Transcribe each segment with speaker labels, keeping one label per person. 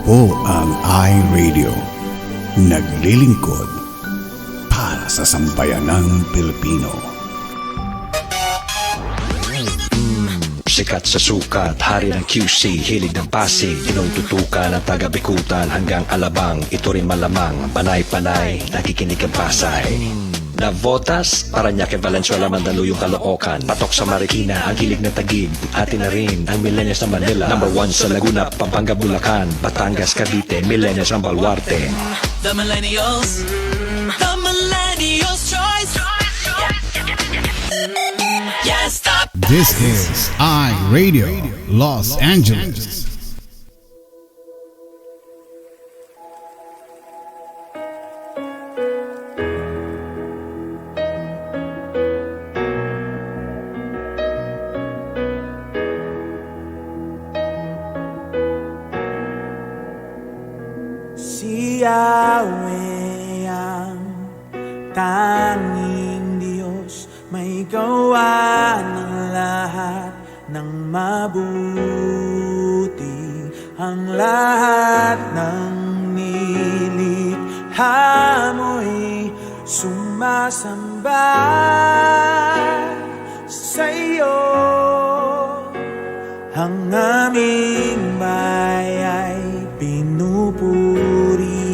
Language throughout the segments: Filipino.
Speaker 1: Ito ang iRadio. Naglilingkod para sa sambayanang Pilipino.
Speaker 2: Sikat sa sukat, hari ng QC, hilig ng Pasig, tinututukan ng taga-Bikutan hanggang Alabang. Ito rin malamang, panay-panay, nakikinig ang Pasay. Navotas, Parañaque, Valenzuela, Mandaluyong, Caloocan, patok sa Marikina, ang hilig ng Taguig, atin na rin ang millennials ng Manila. Number 1 sa Laguna, Pampanga, Bulacan, Batangas, Cavite, millennials ng Baluarte.
Speaker 3: The millennials choice. Yeah, stop.
Speaker 1: This is iRadio Los Angeles.
Speaker 4: Si Yahweh ang tanging Diyos, may gawa ng lahat ng mabuti. Ang lahat ng nilikha mo'y sumasamba sa iyo. Ang aming bayay pinupuri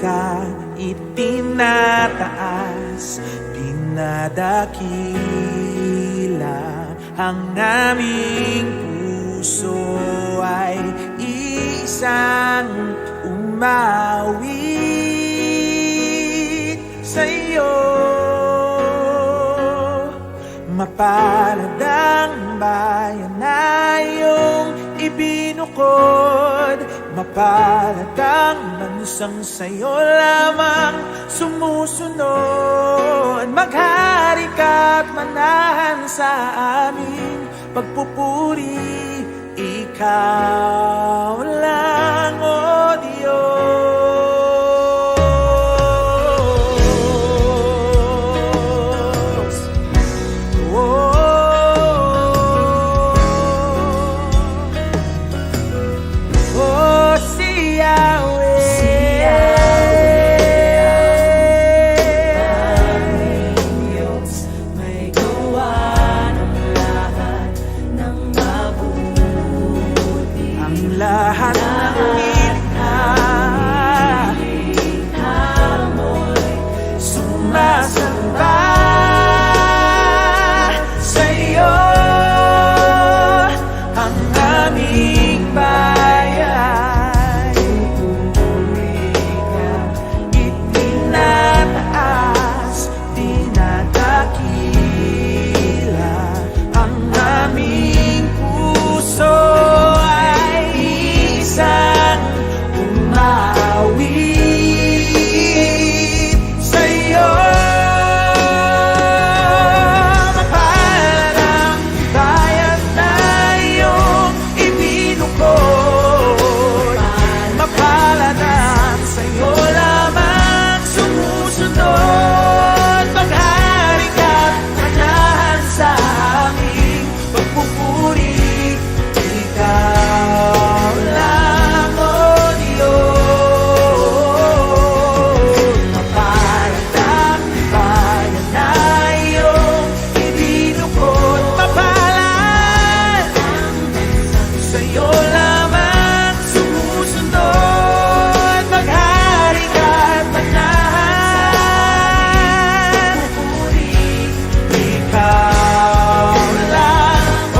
Speaker 4: ka, itinataas, pinadakila. Ang aming puso ay isang umawit sa iyo. Mapalad ang bayan na iyong ibinukod, mapalad ang bansang sa'yo lamang sumusunod. Maghari ka't manahan sa aming pagpupuri, ikaw lang, O Diyos. Lahat ng nilikha mo'y sumasamba sa iyo. Ang aming bayan pupuri ka, itinataas, dinadakila. Ang aming puso isang umawit sa iyo. Mapalad ang bayan na iyong ibinukod, mapalad ang sa iyo lamang sumusunod. Maghari ka't manahan sa aming pagpupuri, ikaw lang, O Diyos. Mapalad ang bayan na iyong ibinukod, mapalad sa iyo lamang sumusunod. Maghari ka't manahan, ikaw lang, O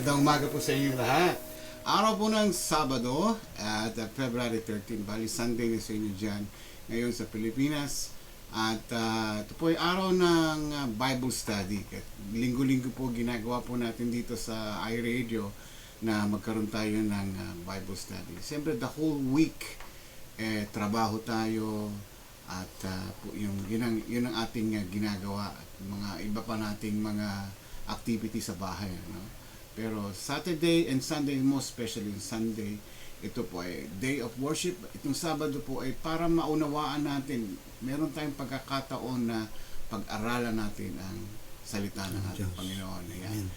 Speaker 1: Magandang umaga po sa inyo lahat. Araw po ng Sabado at February 13, bali Sunday na sa inyo dyan ngayon sa Pilipinas. At ito po ay araw ng Bible study. Linggo-linggo po ginagawa po natin dito sa iRadio na magkaroon tayo ng Bible study. Siyempre the whole week trabaho tayo at yun ang ating ginagawa at mga iba pa nating mga activity sa bahay, no? Pero Saturday and Sunday, most especially Sunday, ito po ay day of worship. Itong Sabado po ay para maunawaan natin, meron tayong pagkakataon na pag-aralan natin ang salita ng ating Panginoon. Ayan.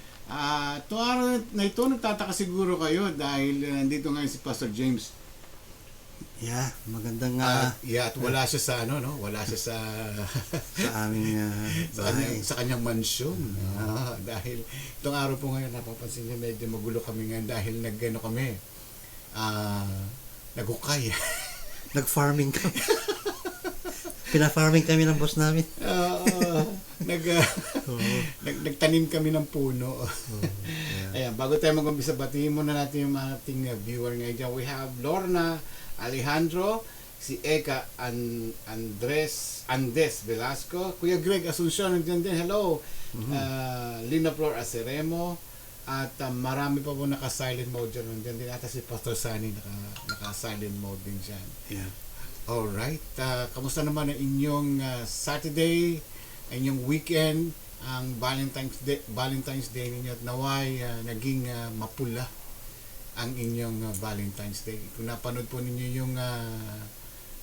Speaker 1: Ito araw na ito, nagtataka siguro kayo dahil nandito ngayon si Pastor James.
Speaker 5: Yeah, magandang
Speaker 1: at wala siya sa wala siya sa
Speaker 5: sa aming
Speaker 1: sa kanyang mansyon. Dahil itong araw po ngayon napapansin niyo medyo magulo kami ngayon dahil kami naghukay.
Speaker 5: Nag-farming kami. Pina-farming kami ng boss namin.
Speaker 1: Nagtanim kami ng puno. Ayan, bago tayo mag-umpisa, batiin muna natin yung ating viewer ngayon. We have Lorna Alejandro, si Eka Andes Velasco, Kuya Greg Asuncion, nandiyan din, hello. Lina Flor Aceremo, at marami pa po naka-silent mode dyan. Nandiyan din ata si Pastor Sunny, naka-silent mode din dyan.
Speaker 5: Yeah.
Speaker 1: Alright, kamusta naman ang inyong Saturday, inyong weekend, ang Valentine's Day ninyo, at naway naging mapula ang inyong Valentine's Day. Kung napanood po ninyo yung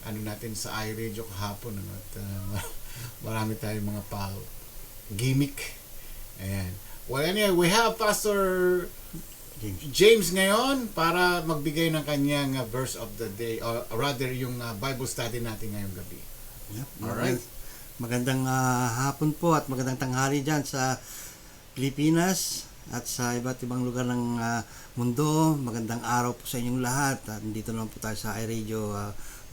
Speaker 1: natin sa iRadio kahapon, at marami tayong mga gimmick. Ayan. Well, anyway, we have Pastor James ngayon para magbigay ng kanyang verse of the day, or rather yung Bible study natin ngayong gabi.
Speaker 5: Yep.
Speaker 1: Alright.
Speaker 5: Magandang hapon po at magandang tanghali dyan sa Pilipinas at sa iba't ibang lugar ng mundo. Magandang araw po sa inyong lahat. At dito naman po tayo sa iRadio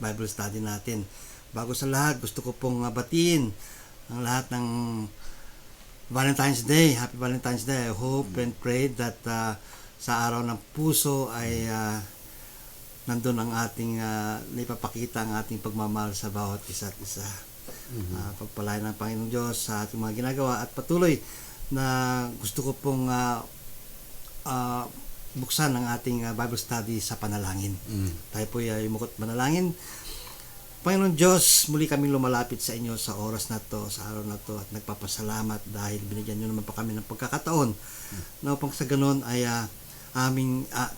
Speaker 5: Bible study natin. Bago sa lahat, gusto ko pong batiin ang lahat ng Valentine's Day. Happy Valentine's Day. I hope and pray that sa araw ng puso ay nandun ang ating naipapakita ang ating pagmamahal sa bawat isa't isa. Pagpalain ng Panginoong Diyos sa ating mga ginagawa at patuloy na gusto ko pong buksan ang ating Bible study sa panalangin. Tayo po ay umukot manalangin. Panginoon Diyos, muli kami lumalapit sa inyo sa oras na to, sa araw na to, at nagpapasalamat dahil binigyan nyo naman pa kami ng pagkakataon na upang sa ganun ay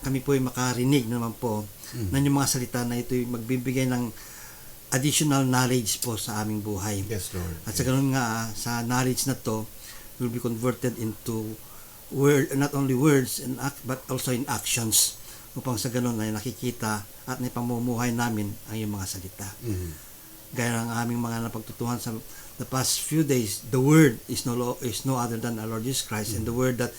Speaker 5: kami po ay makarinig naman po ng yung mga salita na ito ay magbibigay ng additional knowledge po sa aming buhay.
Speaker 1: Yes, Lord.
Speaker 5: At sa ganun nga, sa knowledge na to will be converted into not only words but also in actions, upang sa ganun ay nakikita at naipamumuhay namin ang iyong mga salita. Gaya ng aming mga napagtutuhan sa the past few days, the Word is no other than our Lord Jesus Christ, and the Word that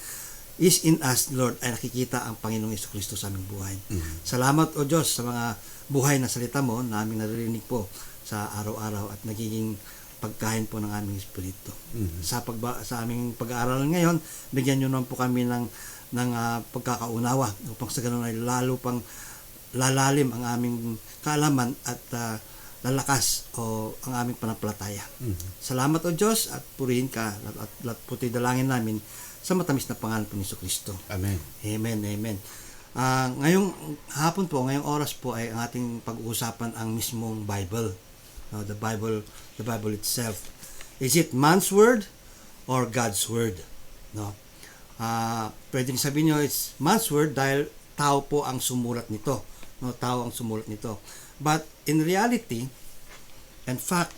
Speaker 5: is in us, Lord, ay nakikita ang Panginoong Jesucristo sa aming buhay. Salamat, O Diyos, sa mga buhay na salita mo na aming naririnig po sa araw-araw at nagiging pagkain po ng aming espiritu. Sa aming pag-aaral ngayon, bigyan nyo naman po kami ng pagkakaunawa upang sa ganun ay lalo pang lalalim ang aming kaalaman at lalakas o ang aming panampalataya. Salamat, O Diyos, at purihin ka at puti dalangin namin sa matamis na pangalan po ni Jesucristo.
Speaker 1: Amen.
Speaker 5: Amen, amen. Ngayong hapon po, ngayong oras po ay ang ating pag-uusapan ang mismong Bible. The Bible itself. Is it man's word or God's word? No. Pwedeng sabihin nyo it's man's word dahil tao po ang sumulat nito. No, tao ang sumulat nito. But in reality, and fact,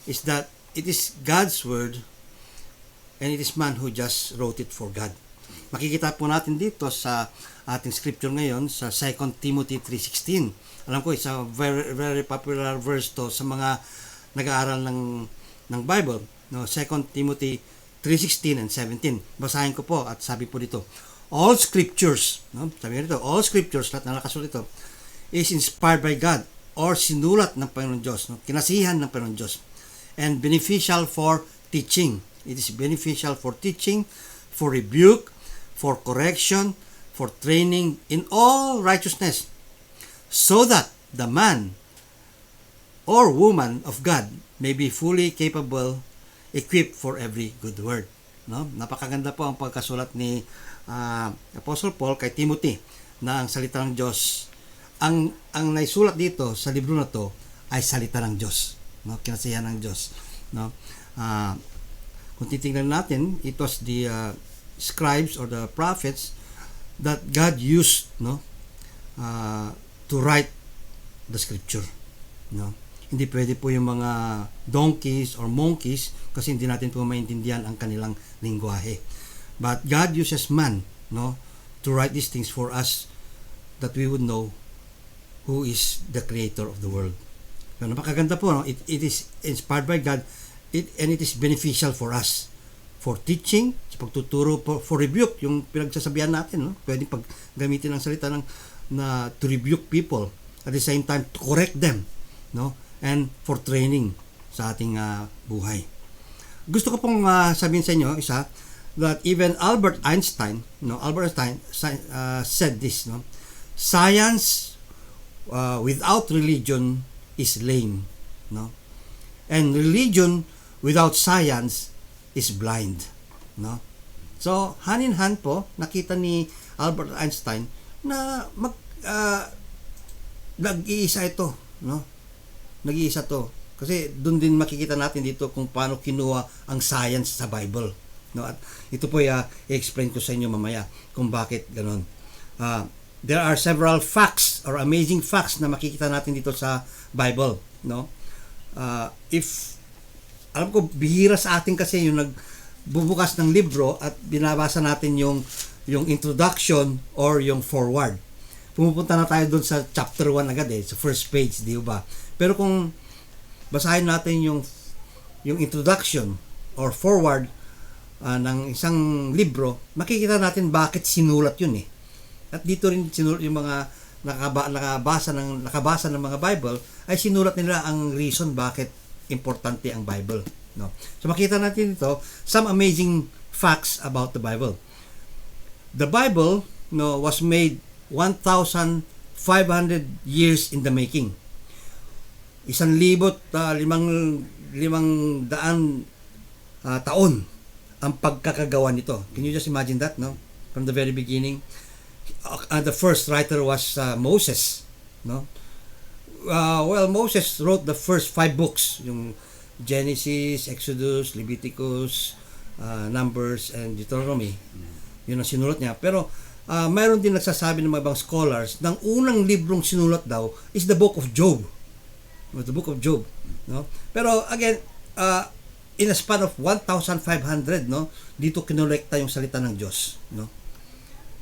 Speaker 5: is that it is God's word and it is man who just wrote it for God. Makikita po natin dito sa ating scripture ngayon sa 2 Timothy 3:16. Alam ko, it's a very, very popular verse to sa mga nag-aaral ng Bible. No, 2 Timothy 3:16 and 17. Basahin ko po at sabi po dito, all scriptures, sabi dito, all scriptures, lahat na nakasulat ito, is inspired by God or sinulat ng Panginoon Diyos, kinasihan ng Panginoon Diyos, and beneficial for teaching. It is beneficial for teaching, for rebuke, for correction, for training in all righteousness, so that the man or woman of God may be fully capable, equipped for every good word. No? Napakaganda po ang pagkasulat ni Apostle Paul kay Timothy na ang salita ng Diyos, ang naisulat dito sa libro na to ay salita ng Diyos, no? Kinasihan ng Diyos, no? Kung titingnan natin, it was the scribes or the prophets that God used, no, to write the scripture, no. Hindi pwede po yung mga donkeys or monkeys kasi hindi natin po maintindihan ang kanilang lingwahe. But God uses man, no, to write these things for us that we would know who is the creator of the world. So, napakaganda po, no? It is inspired by God and it is beneficial for us. For teaching, sa pagtuturo, for rebuke, yung pinagsasabihan natin, no? Pwede paggamitin ang salita na to rebuke people, at the same time to correct them, no? And for training sa ating buhay. Gusto ko pong sabihin sa inyo isa that even Albert Einstein said this, no? Science without religion is lame, no? And religion without science is blind, no? So hand in hand po nakita ni Albert Einstein na nag-iisa ito, no? Nag-iisa to. Kasi doon din makikita natin dito kung paano kinuha ang science sa Bible, no? At ito po i-explain ko sa inyo mamaya kung bakit ganoon. There are several facts or amazing facts na makikita natin dito sa Bible, no? Alam ko bihira sa atin kasi yung nagbubukas ng libro at binabasa natin yung introduction or yung forward. Pumupunta na tayo doon sa chapter 1 agad sa first page, di ba? Pero kung basahin natin yung introduction or forward ng isang libro, makikita natin bakit sinulat yun eh. At dito rin sinulat yung mga nakabasa ng mga Bible, ay sinulat nila ang reason bakit importante ang Bible, no? So makita natin dito some amazing facts about the Bible. The Bible, no, was made 1,500 years in the making. 1,500 taon ang pagkakagawa nito. Can you just imagine that, no? From the very beginning, the first writer was Moses, no? Well, Moses wrote the first 5 books, yung Genesis, Exodus, Leviticus, Numbers, and Deuteronomy. Yun ang sinulat niya. Pero mayroon din nagsasabi ng mga ibang scholars, ng unang librong sinulat daw is the Book of Job. The Book of Job. No? Pero again, in a span of 1,500, no, dito kinolekta yung salita ng Diyos. No?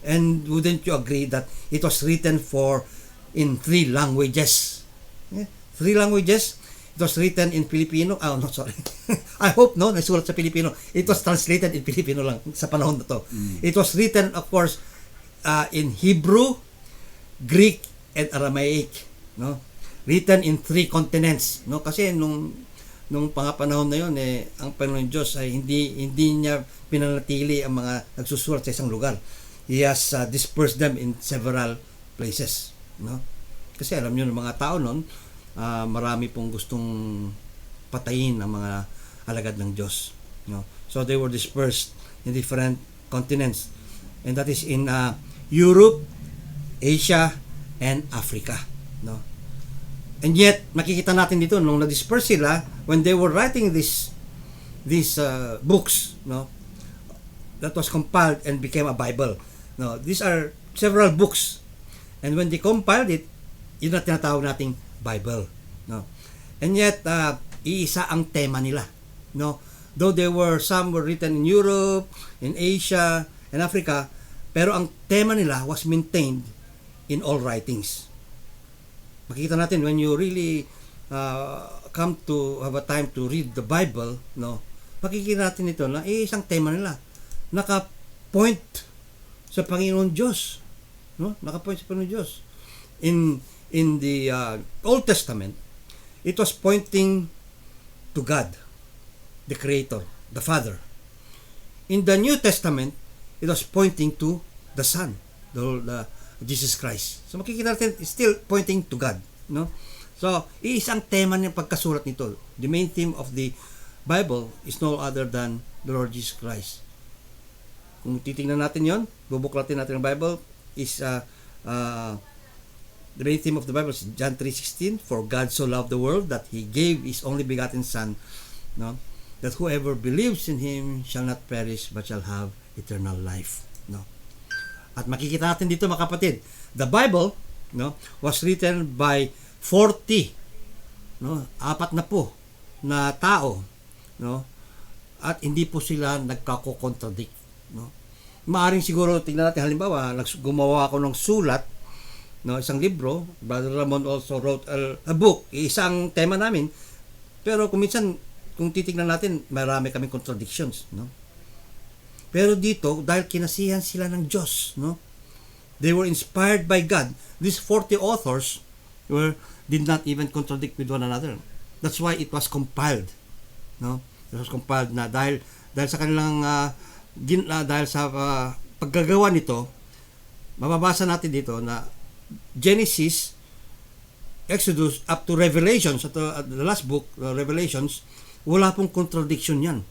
Speaker 5: And wouldn't you agree that it was written in 3 languages? 3 languages. It was written in Filipino. Oh, no, sorry. I hope, no, nasulat sa Filipino. It was translated in Filipino lang sa panahon na to. It was written, of course, in Hebrew, Greek, and Aramaic. No? Written in 3 continents. No? Kasi nung panahon na yun, ang Panginoon Diyos ay hindi niya pinanatili ang mga nagsusulat sa isang lugar. He has dispersed them in several places. No? Kasi alam niyo ng mga tao noon, marami pong gustong patayin ang mga alagad ng Diyos. No? So they were dispersed in different continents. And that is in Europe, Asia, and Africa. No? And yet, makikita natin dito, nung na-disperse sila, when they were writing these books, no, that was compiled and became a Bible. No, these are several books. And when they compiled it, yun na tinatawag nating Bible. No? And yet, iisa ang tema nila. No? Though some were written in Europe, in Asia, and Africa, pero ang tema nila was maintained in all writings. Makikita natin when you really come to have a time to read the Bible, no, makikita natin ito na isang tema nila. Naka-point sa Panginoon Diyos. No? Naka-point sa Panginoon Diyos. In the Old Testament, it was pointing to God, the Creator, the Father. In the New Testament, it was pointing to the Son, the Jesus Christ. So makikita natin, it's still pointing to God. No? So, isang tema ng pagkasulat nito. The main theme of the Bible is no other than the Lord Jesus Christ. Kung titingnan natin yon, bubuklatin natin ang Bible, is the main theme of the Bible is John 3:16, for God so loved the world that He gave His only begotten Son, no, that whoever believes in Him shall not perish but shall have eternal life. No. At makikita natin dito mga kapatid, the Bible, no, was written by 40, no, 40 na tao, no, at hindi po sila nagkako-contradict. No. Maaring siguro tingnan natin halimbawa, gumawa ako ng sulat, no, isang libro. Brother Ramon also wrote a book, isang tema namin, pero kung titingnan natin, marami kaming contradictions, no. Pero dito, dahil kinasihan sila ng Diyos, no, they were inspired by God. These 40 authors did not even contradict with one another. That's why it was compiled, no. It was compiled na dahil sa kanilang dahil sa paggagawa nito, mababasa natin dito na Genesis, Exodus, up to Revelations, at the last book, Revelations, wala pong contradiction yan.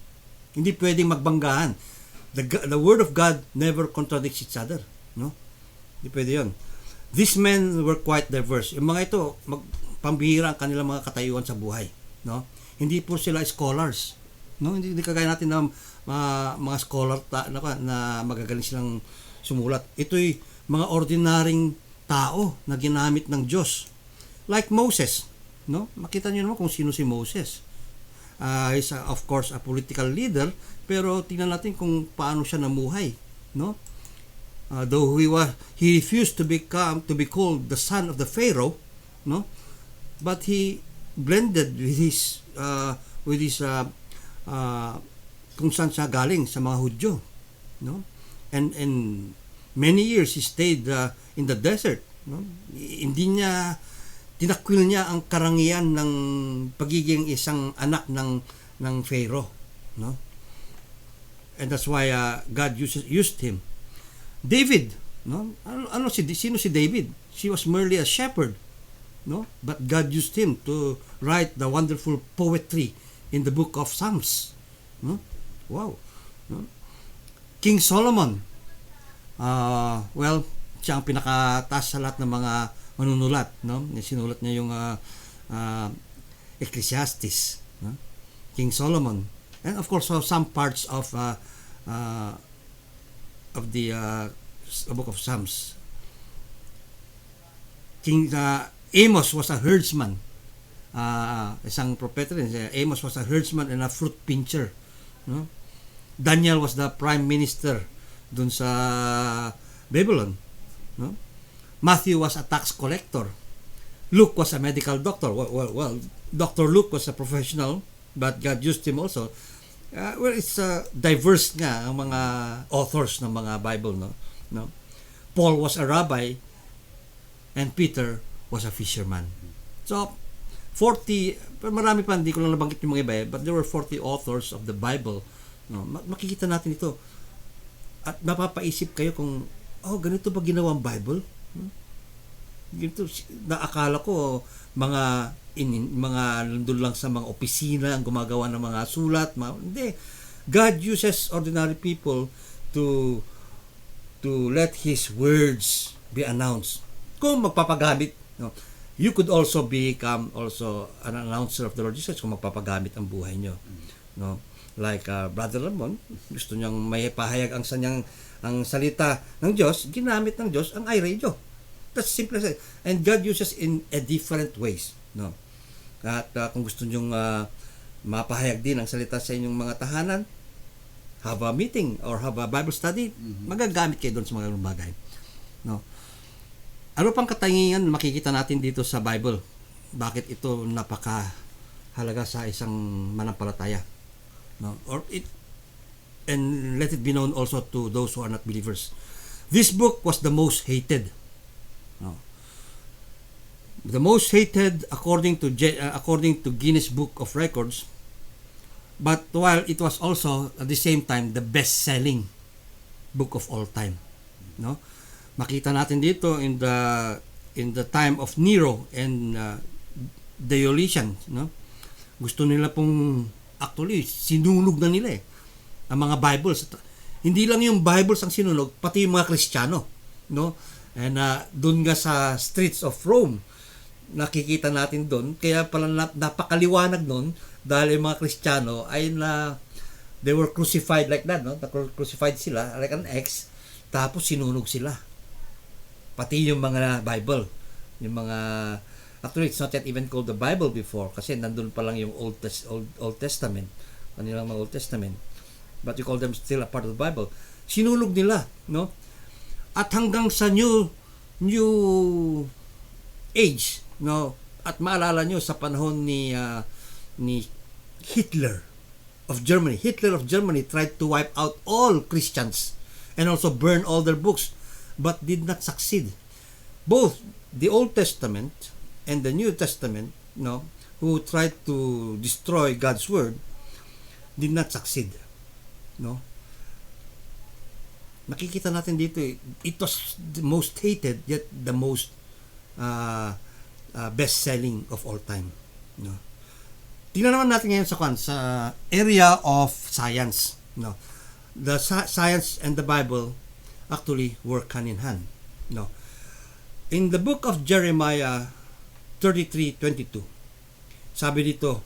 Speaker 5: Hindi pwedeng magbanggahan. The Word of God never contradicts each other. No? Hindi pwede yun. These men were quite diverse. Yung mga ito, pambihira ang kanilang mga katayuan sa buhay. No? Hindi po sila scholars. No? Hindi kagaya natin na mga scholar na magagaling silang sumulat. Ito'y mga ordinaryong tao na ginamit ng Diyos. Like Moses, no? Makita niyo naman kung sino si Moses. He's of course a political leader, pero tingnan natin kung paano siya namuhay, no? Though he refused to be called the son of the Pharaoh, no? But he blended with his kung saan siya galing sa mga Hudyo, no? And many years he stayed in the desert, no? Hindi niya tinakwil niya ang karangian ng pagiging isang anak ng Pharaoh, no? And that's why God used him. David, no? Sino si David? He was merely a shepherd, no? But God used him to write the wonderful poetry in the book of Psalms, no? Wow, no? King Solomon, well, siya ang pinakataas sa lahat ng mga manunulat, no? Sinulat niya yung Ecclesiastes, no? King Solomon, and of course some parts of the book of Psalms. King Amos was a herdsman. Isang propeta rin. Amos was a herdsman and a fruit pincher. No? Daniel was the prime minister dun sa Babylon. No? Matthew was a tax collector. Luke was a medical doctor. Well, Dr. Luke was a professional, but God used him also. It's diverse nga ang mga authors ng mga Bible, no? Paul was a rabbi and Peter was a fisherman. So 40, marami pa, hindi ko lang nabanggit yung mga iba, but there were 40 authors of the Bible, no? Makikita natin ito at mapapaisip kayo kung ganito ba ginawa ang Bible? Ganito, naakala ko mga nandun lang sa mga opisina ang gumagawa ng mga sulat, hindi. God uses ordinary people to let His words be announced. Kung magpapagamit, no, you could also become also an announcer of the Lord Jesus kung magpapagamit ang buhay nyo, no? Like Brother Ramon, gusto niyang may pahayag ang salita ng Diyos, ginamit ng Diyos ang iRadio. That's simple as it. And God uses in a different ways, no? At kung gusto nyong mapahayag din ang salita sa inyong mga tahanan, have a meeting or have a Bible study, magagamit kayo doon sa mga bagay, no? Ano pang katangian makikita natin dito sa Bible? Bakit ito napakahalaga sa isang manampalataya, no? And let it be known also to those who are not believers. This book was the most hated. No. The most hated according to Guinness Book of Records, but while it was also at the same time the best-selling book of all time, no? Makita natin dito in the time of Nero and Diocletian, no? Gusto nila pong actually sinunog na nila ang mga Bibles. Hindi lang yung Bibles ang sinunog, pati yung mga Kristiyano, no? And doon nga sa streets of Rome, nakikita natin doon, kaya pala napakaliwanag noon dahil yung mga Kristiyano ay they were crucified like that, no? Crucified sila like an X, tapos sinunog sila. Pati yung mga Bible, yung mga, actually it's not yet even called the Bible before kasi nandun pa lang yung Old Testament, kanilang mga Old Testament, but you call them still a part of the Bible. Sinunog nila, no? At hanggang sa new age, no? At maalala nyo sa panahon ni Hitler of Germany. Hitler of Germany tried to wipe out all Christians and also burn all their books, but did not succeed. Both the Old Testament and the New Testament, no, who tried to destroy God's word, did not succeed, no? Nakikita natin dito, it was the most hated yet the most best-selling of all time, no? Tingnan naman natin ngayon sa area of science, no? The science and the Bible actually work hand in hand, no? In the book of Jeremiah 33:22, sabi dito,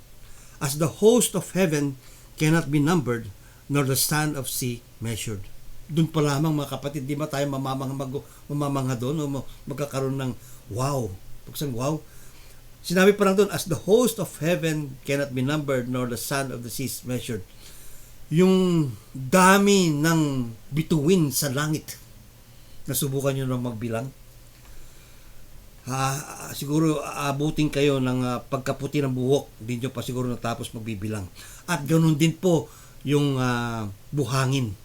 Speaker 5: as the host of heaven cannot be numbered, nor the sand of sea measured. Doon pa lamang mga kapatid, di ba tayo mamamangha doon o magkakaroon ng wow? Pagsan wow, sinabi pa lang doon, as the host of heaven cannot be numbered, nor the sand of the seas measured. Yung dami ng bituin sa langit, nasubukan nyo na magbilang? Siguro abutin kayo ng pagkaputi ng buhok, hindi nyo pa siguro natapos magbibilang. At ganoon din po yung buhangin,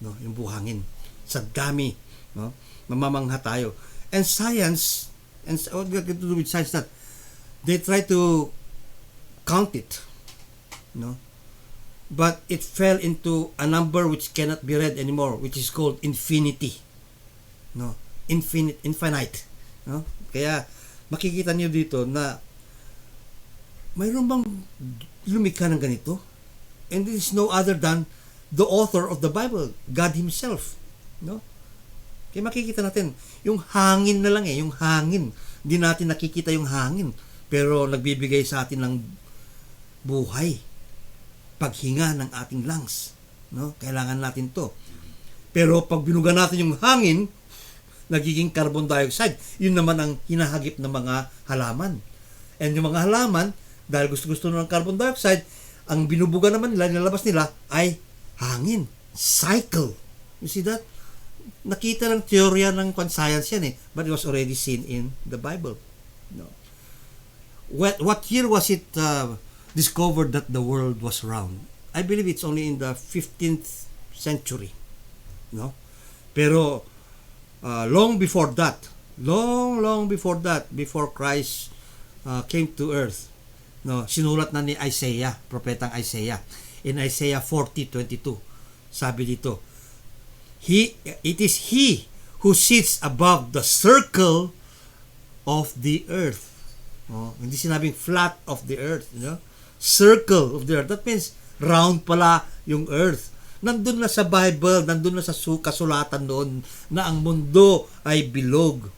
Speaker 5: no? Yung buhangin sa dami, no? Mamamangha tayo. And science, and what we have to do with science, that they try to count it, no? But it fell into a number which cannot be read anymore, which is called infinity, no? Infinite, no? Kaya makikita niyo dito na mayroon bang lumikha ng ganito? And this is no other than the author of the Bible, God Himself, no? Kaya makikita natin, yung hangin na lang yung hangin. Hindi natin nakikita yung hangin. Pero nagbibigay sa atin ng buhay. Paghinga ng ating lungs. No? Kailangan natin to. Pero pag binuga natin yung hangin, nagiging carbon dioxide. Yun naman ang hinahagip ng mga halaman. And yung mga halaman, dahil gusto-gusto ng carbon dioxide, ang binubuga naman nila, nilalabas nila, ay hangin. Cycle. You see that? Nakita ng teorya ng science yan but it was already seen in the Bible. No. What year was it discovered that the world was round? I believe it's only in the 15th century. No? Pero long before that, before Christ came to earth, no, sinulat na ni Isaiah, propetang Isaiah, in Isaiah 40:22. Sabi dito, it is He who sits above the circle of the earth. Hindi sinabing flat of the earth. Circle of the earth. That means round pala yung earth. Nandun na sa Bible, nandun na sa kasulatan doon na ang mundo ay bilog.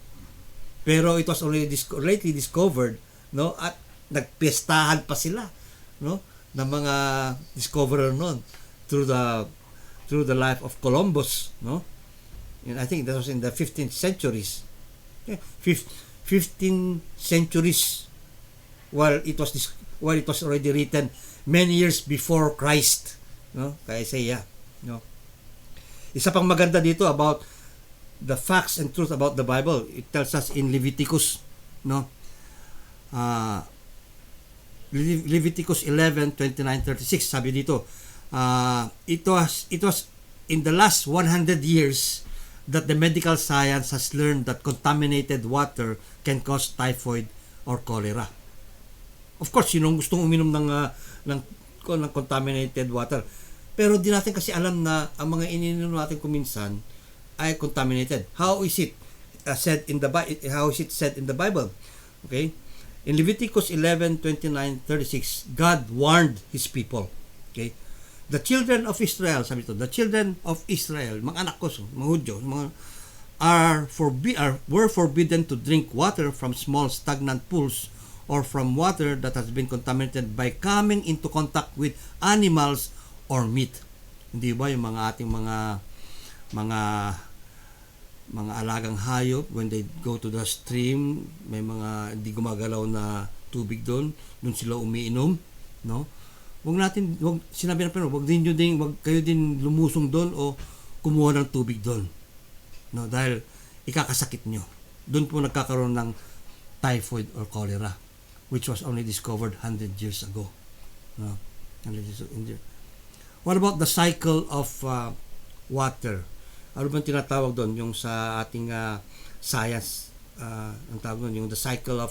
Speaker 5: Pero it was only lately discovered, no? At nagpestahan pa sila, no? Ng mga discoverer noon through the life of Columbus, no? And I think that was in the 15th centuries. 15 centuries while it was already written many years before Christ, no? Kay Isaiah, no? Isa pang maganda dito about the facts and truth about the Bible. It tells us in Leviticus, no? Leviticus 11:29-36, sabi dito, it was in the last 100 years that the medical science has learned that contaminated water can cause typhoid or cholera. Of course, sinong gustong uminom ng contaminated water? Pero di natin kasi alam na ang mga ininom natin kuminsan ay contaminated. How is it said in the Bible? Okay? In Leviticus 11:29-36, God warned His people. Okay? The children of Israel, sabi ito, the children of Israel, mga anak ko, mga Hudyo, were forbidden to drink water from small stagnant pools or from water that has been contaminated by coming into contact with animals or meat. Hindi ba yung mga ating mga alagang hayop, when they go to the stream, may mga hindi gumagalaw na tubig doon sila umiinom, no? Sinabi na pero wag kayo din lumusong doon o kumuha ng tubig doon, no? Dahil ikakasakit nyo. Doon po nagkakaroon ng typhoid or cholera, which was only discovered 100 years ago, no? 100 years ago. What about the cycle of water? Ano bang tinatawag doon yung sa ating science, ang tawag doon yung the cycle of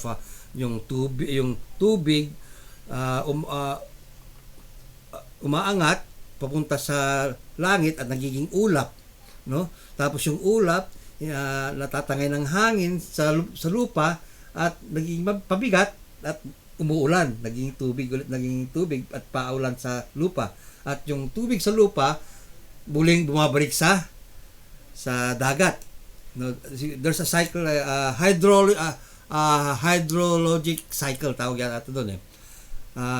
Speaker 5: yung tubig umaangat papunta sa langit at nagiging ulap, no? Tapos yung ulap natatangay ng hangin sa lupa at nagiging pabigat at umuulan, naging tubig at paulan sa lupa. At yung tubig sa lupa muling bumabalik sa dagat. No, there's a cycle, hydrologic cycle tawag yan ato doon.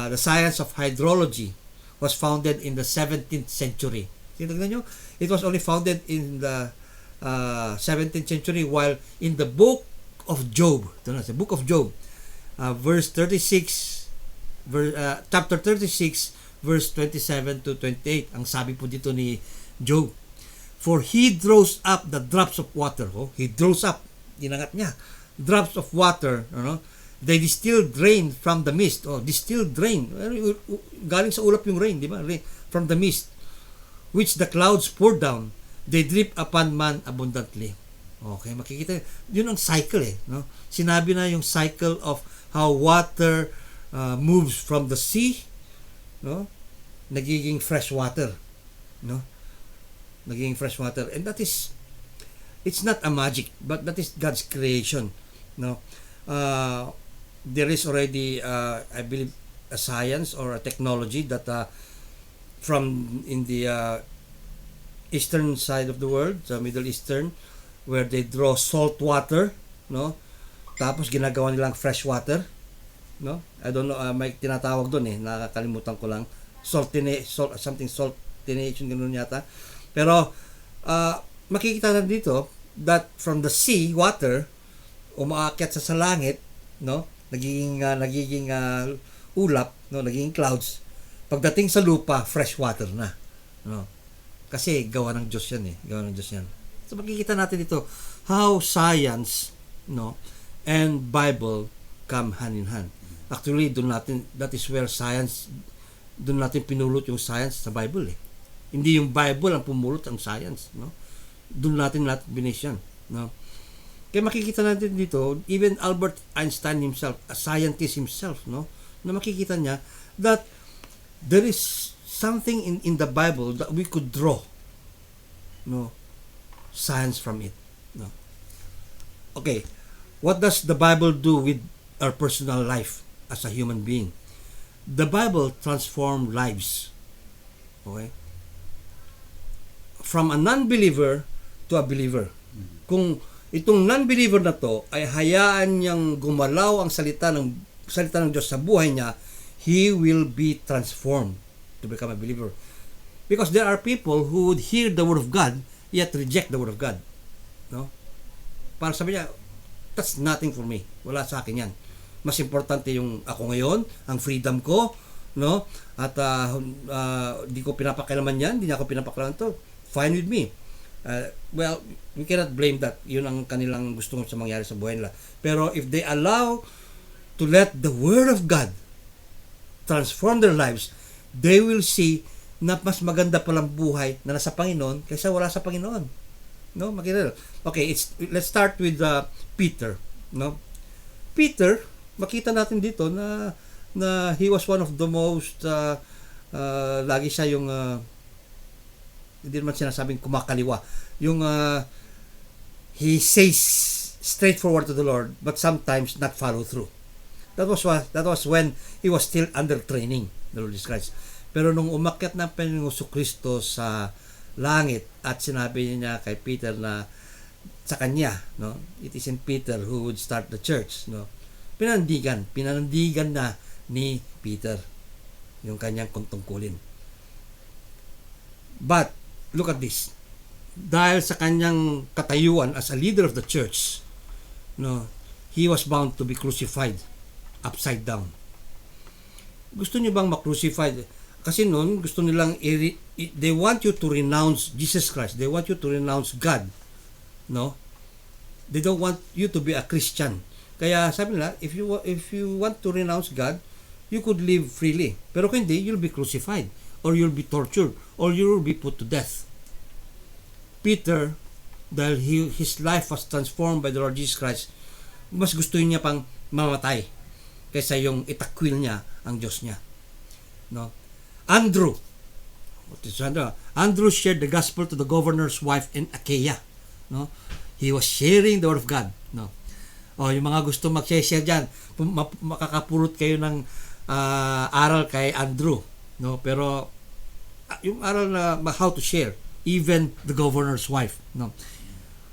Speaker 5: The science of hydrology was founded in the 17th century. Tingnan nyo, it was only founded in the 17th century, while in the book of Job, the book of Job, chapter 36, verse 27-28, ang sabi po dito ni Job, for he draws up the drops of water. He draws up, dinangat niya, drops of water, they distilled rain from the mist. Distilled rain, galing sa ulap yung rain, di ba? From the mist, which the clouds pour down, they drip upon man abundantly. Okay, makikita, yun ang cycle no? Sinabi na yung cycle of how water moves from the sea, no? Nagiging fresh water, no? Naging fresh water, and that is, it's not a magic, but that is God's creation, no? There is already I believe a science or a technology that from in the eastern side of the world, the Middle Eastern, where they draw salt water, no? Tapos ginagawa nilang fresh water, no? I don't know, may tinatawag doon nakakalimutan ko lang. Something saltination, ganun yata. Pero makikita na dito that from the sea water umaakyat sa langit, no? Nagiging ulap, no? Nagiging clouds. Pagdating sa lupa, fresh water na, no? Kasi gawa ng Diyos yan gawa ng Diyos yan. So makikita natin dito how science, no, and Bible come hand in hand. Actually, that is where science, doon natin pinulot yung science sa Bible Hindi yung Bible ang pumulot ang science, no? Doon natin binase yan, no? Kaya makikita natin dito, even Albert Einstein himself, a scientist himself, no, na makikita niya that there is something in the Bible that we could draw, no, science from it, no. Okay, what does the Bible do with our personal life as a human being? The Bible transforms lives. Okay? From a non-believer to a believer. Kung itong non-believer na to ay hayaan niyang gumalaw ang salita ng Diyos sa buhay niya, he will be transformed to become a believer. Because there are people who would hear the word of God yet reject the word of God. No? Para sabi niya, that's nothing for me. Wala sa akin yan. Mas importante yung ako ngayon, ang freedom ko, no? At di ko pinapakailaman yan, di niya ako pinapakailaman to. Fine with me. Well, we cannot blame that. Yun ang kanilang gusto sa mangyari sa buhay nila. Pero if they allow to let the word of God transform their lives, they will see na mas maganda palang buhay na nasa Panginoon kaysa wala sa Panginoon. No, makita. Okay, let's start with Peter, no? Peter, makita natin dito na he was one of the most lagi siya yung hindi naman sinasabing kumakaliwa. Yung he says straightforward to the Lord but sometimes not follow through. That was when he was still under training, the Lord Jesus Christ. Pero nung umakyat na Panginoong Kristo sa langit at sinabi niya kay Peter na sa kanya, no, it isn't Peter who would start the church, no. Pinandigan na ni Peter yung kanyang tungkulin. But look at this. Dahil sa kanyang katayuan as a leader of the church, no, he was bound to be crucified upside down. Gusto niyo bang ma-crucified? Kasi noon, gusto nilang they want you to renounce Jesus Christ. They want you to renounce God. No? They don't want you to be a Christian. Kaya sabi nila, if you want to renounce God, you could live freely. Pero kung hindi, you'll be crucified, or you'll be tortured, or you'll be put to death. Peter, dahil his life was transformed by the Lord Jesus Christ, mas gusto niya pang mamatay kaysa yung itakwil niya ang Diyos niya. No? Andrew shared the gospel to the governor's wife in Achaia. No? He was sharing the word of God. No? Yung mga gusto mag-share dyan, makakapulot kayo ng aral kay Andrew. No? Pero yung aral na how to share, even the governor's wife. No?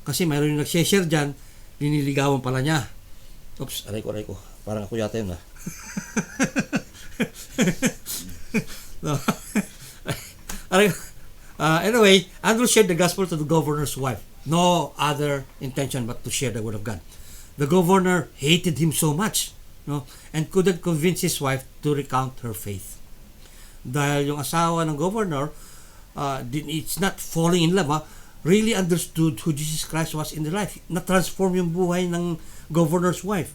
Speaker 5: Kasi mayroon yung nag-share dyan, liniligawan pala niya. Oops, aray ko. Parang ako yata yun. No. Anyway, Andrew shared the gospel to the governor's wife. No other intention but to share the word of God. The governor hated him so much, no, and couldn't convince his wife to recount her faith. Dahil yung asawa ng governor, it's not falling in love, really understood who Jesus Christ was in their life. Na-transform yung buhay ng governor's wife.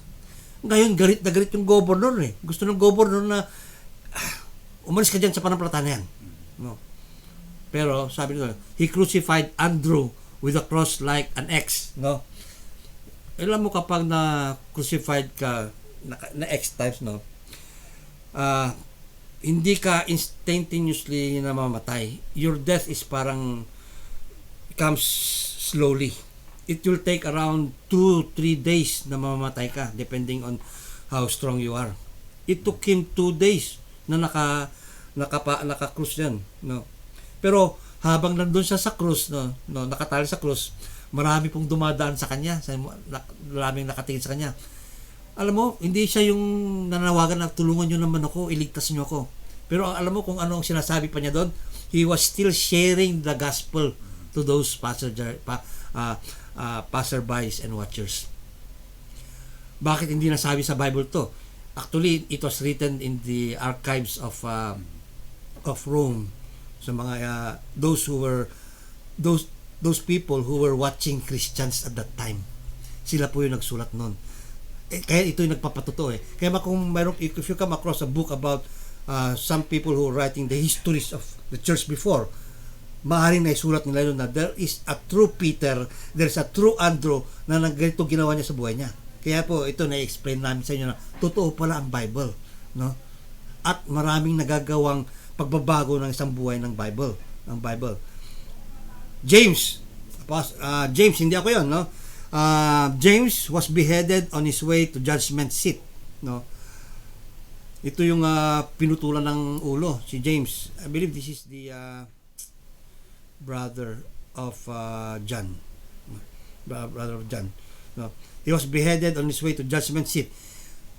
Speaker 5: Ngayon, galit na galit yung governor Gusto ng governor na umalis ka dyan sa panampalataya yan. No. Pero sabi nila, he crucified Andrew with a cross like an X. No. Alam mo kapag na crucified ka na X times, no, hindi ka instantaneously namamatay. Your death is parang comes slowly. It will take around 2-3 days na mamamatay ka depending on how strong you are. It took him 2 days na naka-cross yan, no. Pero habang nandun siya sa cross, no, nakatali sa cross, Marami pong dumadaan sa kanya, maraming nakatingin sa kanya. Alam mo, hindi siya yung nanawagan na tulungan nyo naman ako, iligtas nyo ako. Pero alam mo kung ano ang sinasabi pa niya doon? He was still sharing the gospel to those passerbys and watchers. Bakit hindi nasabi sa Bible to? Actually, it was written in the archives of Rome. So mga those people who were watching Christians at that time. Sila po yung nagsulat noon. Kaya ito yung nagpapatotoo eh. Kaya if you come across a book about some people who are writing the histories of the church before, maaaring na isulat nila yun na there is a true Peter, there's a true Andrew na ganito ginawa niya sa buhay niya. Kaya po ito na-explain namin sa inyo na totoo pala ang Bible, no? At maraming nagagawang pagbabago ng isang buhay ng Bible. James, hindi ako 'yon, no? James was beheaded on his way to judgment seat, no? Ito yung pinutulan ng ulo, si James. I believe this is the brother of John. Brother of John. No? He was beheaded on his way to judgment seat.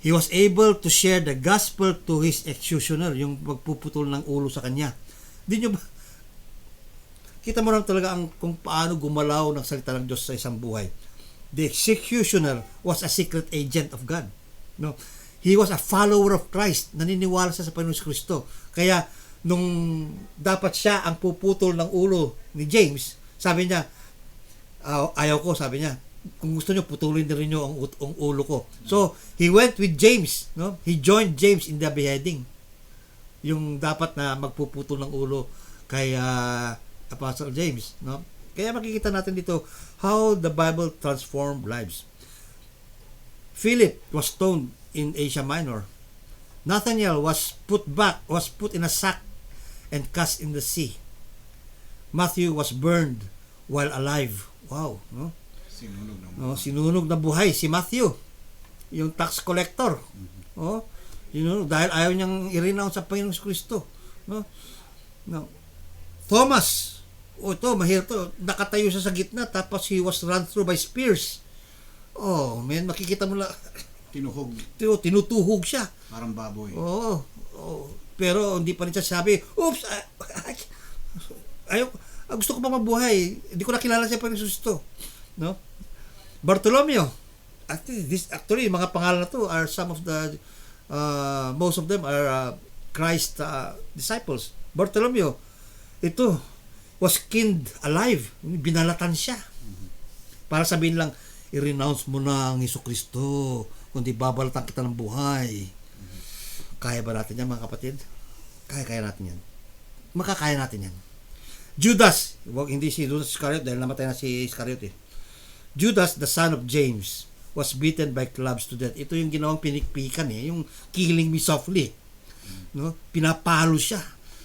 Speaker 5: He was able to share the gospel to his executioner, yung magpuputol ng ulo sa kanya. Di nyo ba? Kita mo lang talaga kung paano gumalaw ng salita ng Diyos sa isang buhay. The executioner was a secret agent of God. No? He was a follower of Christ. Naniniwala siya sa Panginoon Kristo. Kaya, nung dapat siya ang puputol ng ulo ni James, sabi niya, ayaw ko, sabi niya, kung gusto niyo putulin din niyo ang ulo ko. So he went with James, no? He joined James in the beheading. Yung dapat na magpuputol ng ulo kay Apostle James, no? Kaya makikita natin dito how the Bible transformed lives. Philip was stoned in Asia Minor. Nathaniel was put in a sack and cast in the sea. Matthew was burned while alive. Wow, no? Sinunog na buhay si Matthew, yung tax collector. Sinunog dahil ayaw niyang i-renounce sa Panginoong Kristo. No? Thomas, ito, mahirap to. Nakatayo siya sa gitna tapos he was run through by spears. Makikita mo lang. Tinutuhog siya.
Speaker 1: Parang baboy.
Speaker 5: Pero hindi pa rin siya sabi, oops, gusto ko pa mabuhay. Hindi ko nakilala siya Panginoong Kristo. No? Bartolomeo, actually mga pangalan na to are some of the most of them are Christ disciples. Bartolomeo, ito was skinned alive, binalatan siya para sabihin lang, i-renounce mo na ang Jesucristo, kundi babalatan kita ng buhay. Kaya ba natin yan, mga kapatid? Kaya natin yan. Makakaya natin yan. Judas, hindi si Judas Iscariot dahil namatay na si Iscariot eh. Judas, the son of James, was beaten by clubs to death. Ito yung ginawang pinikpikan yung killing me softly. No? Pinapalo siya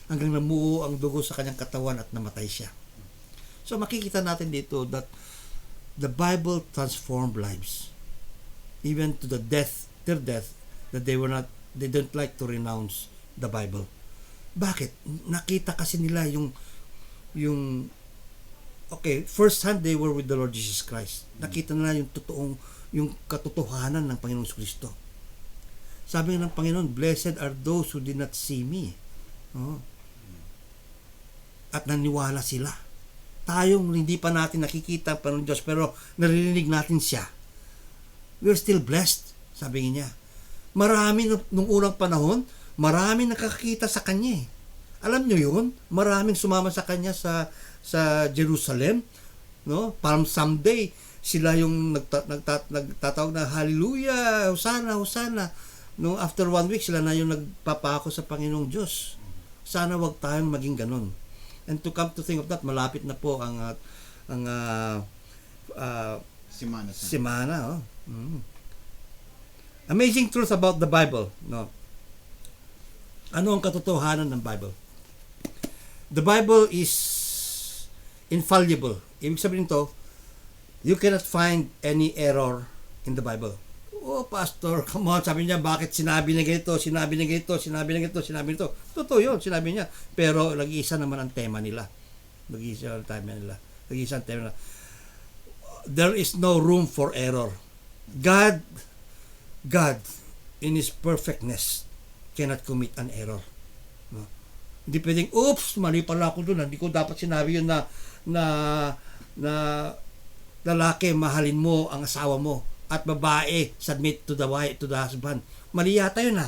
Speaker 5: hanggang namuo ang dugo sa kanyang katawan at namatay siya. So makikita natin dito that the Bible transformed lives. Even to their death, that they don't like to renounce the Bible. Bakit? Nakita kasi nila first hand they were with the Lord Jesus Christ. Nakita nila yung katotohanan ng Panginoong Kristo. Sabi ng Panginoon, blessed are those who did not see me. At naniwala sila. Tayong hindi pa natin nakikita ang Panginoon Diyos, pero naririnig natin siya. We're still blessed, sabi niya. Marami nung unang panahon, marami nakakita sa Kanya. Alam nyo yun? Maraming sumama sa Kanya sa Jerusalem, no? Palm Sunday, sila yung nagtatawag na hallelujah, Hosanna, Hosanna. No, after 1 week sila na yung nagpapako sa Panginoong Diyos. Sana wag tayong maging ganun. And to come to think of that, malapit na po ang Simana. Amazing truth about the Bible, no? Ano ang katotohanan ng Bible? The Bible is infallible. Ibig sabihin to, you cannot find any error in the Bible. Pastor, come on, sabi niya, bakit sinabi niya ganito, sinabi niya ganito. Totoo yun, sinabi niya. Pero nag-iisa naman ang tema nila. there is no room for error. God in His perfectness cannot commit an error. No? Hindi pwedeng, oops, mali pala ako doon. Hindi ko dapat sinabi yun na lalaki, mahalin mo ang asawa mo, at babae, submit to the wife, to the husband. Mali yata yun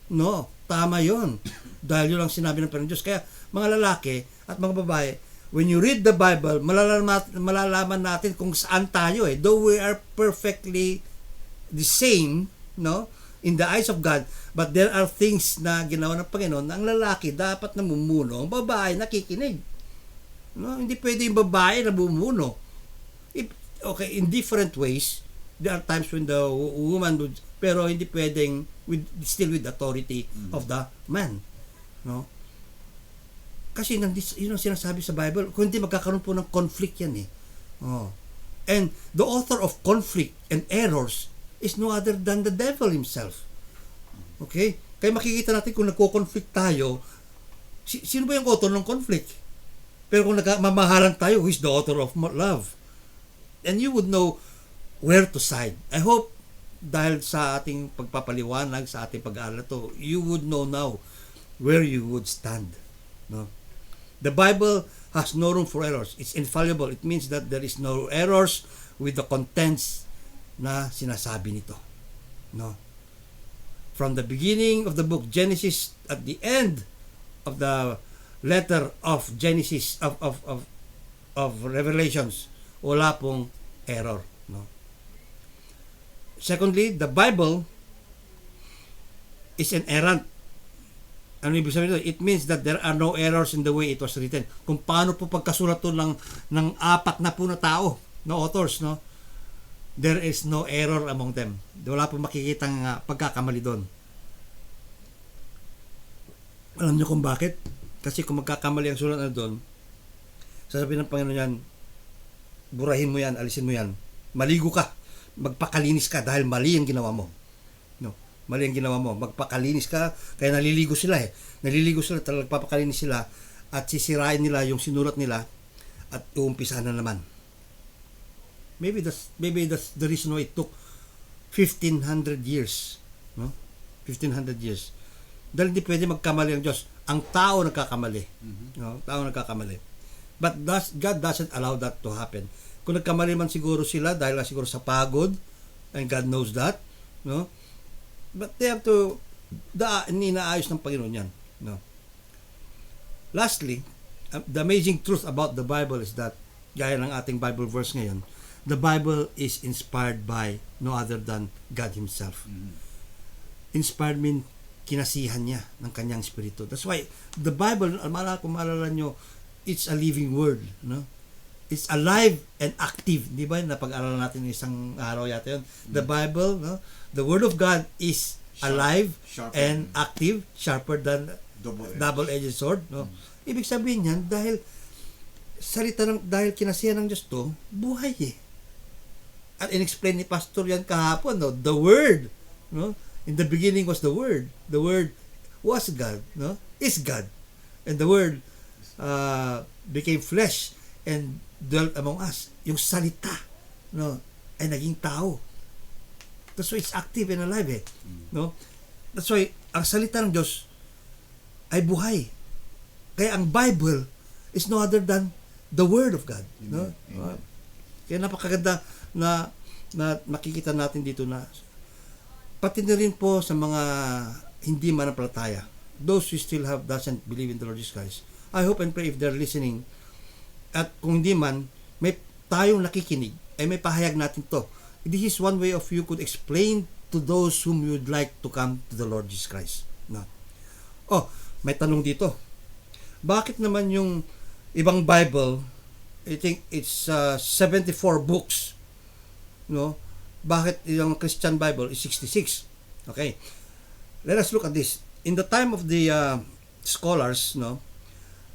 Speaker 5: No, tama yun. Dahil yun ang sinabi ng Panginoon Diyos. Kaya mga lalaki at mga babae, when you read the Bible, malalaman natin kung saan tayo Though we are perfectly the same, no, in the eyes of God, but there are things na ginawa ng Panginoon na ang lalaki dapat namumuno, ang babae nakikinig. No, hindi pwede yung babae namumuno. Okay, in different ways, there are times when the woman would, pero hindi pwedeng still with authority of the man. No? Kasi yun ang sinasabi sa Bible, kung hindi magkakaroon po ng conflict yan And the author of conflict and errors is no other than the devil himself. Okay? Kaya makikita natin kung nagko-conflict tayo, sino ba yung author ng conflict? Pero kung mamahalan tayo, who is the author of love? And you would know where to side. I hope dahil sa ating pagpapaliwanag, sa ating pag-aaral to, you would know now where you would stand. No? The Bible has no room for errors. It's infallible. It means that there is no errors with the contents na sinasabi nito. No? From the beginning of the book Genesis at the end of the letter of Genesis of Revelations, wala pong error. No? Secondly, the Bible is inerrant. Ano ibig sabihin ito? It means that there are no errors in the way it was written. Kung paano po pagkasulat to ng apat na po na tao, no authors, no? There is no error among them. Wala po makikitang pagkakamali doon. Alam niyo kung bakit? Kasi kung magkakamali ang sulat na doon, sasabihin ng Panginoon yan, burahin mo yan, alisin mo yan, maligo ka, magpakalinis ka dahil mali ang ginawa mo. No, mali ang ginawa mo, magpakalinis ka, kaya naliligo sila Naliligo sila, talagang papakalinis sila at sisirain nila yung sinulat nila at uumpisahan na naman. Maybe that's the reason why it took 1,500 years. No? 1,500 years. Dahil hindi pwede magkamali ang Diyos. Ang tao nagkakamali. No? Tao nagkakamali. But God doesn't allow that to happen. Kung nagkamali man siguro sila dahil siguro sa pagod, and God knows that, no? But they have to, inaayos ng Panginoon yan. No? Lastly, the amazing truth about the Bible is that, gaya ng ating Bible verse ngayon, the Bible is inspired by no other than God Himself. Inspired mean kinasihan niya ng kanyang espiritu. That's why the Bible, kung maalala nyo, it's a living word. No? It's alive and active. Di ba? Napag-aralan natin isang araw yata yun. The Bible, no? The Word of God is alive and active, sharper than double-edged sword. No? Ibig sabihin yan, dahil dahil kinasihan ng Diyos to, buhay At in-explain ni Pastor yan kahapon, no? The Word, no? In the beginning was the Word. The Word was God, no? Is God. And the Word became flesh and dwelt among us. Yung salita, no, ay naging tao. That's why it's active and alive, no? That's why ang salita ng Diyos ay buhay. Kaya ang Bible is no other than the Word of God, no? Kaya napakaganda na makikita natin dito na pati na rin po sa mga hindi manampalataya, those who still doesn't believe in the Lord Jesus Christ, I hope and pray if they're listening, at kung hindi man, may tayong nakikinig, ay may pahayag natin to. This is one way of you could explain to those whom you would like to come to the Lord Jesus Christ. No? Oh, may tanong dito. Bakit naman yung ibang Bible, I think it's 74 books, no? Bakit yung Christian Bible is 66? Okay. Let us look at this. In the time of the scholars, no,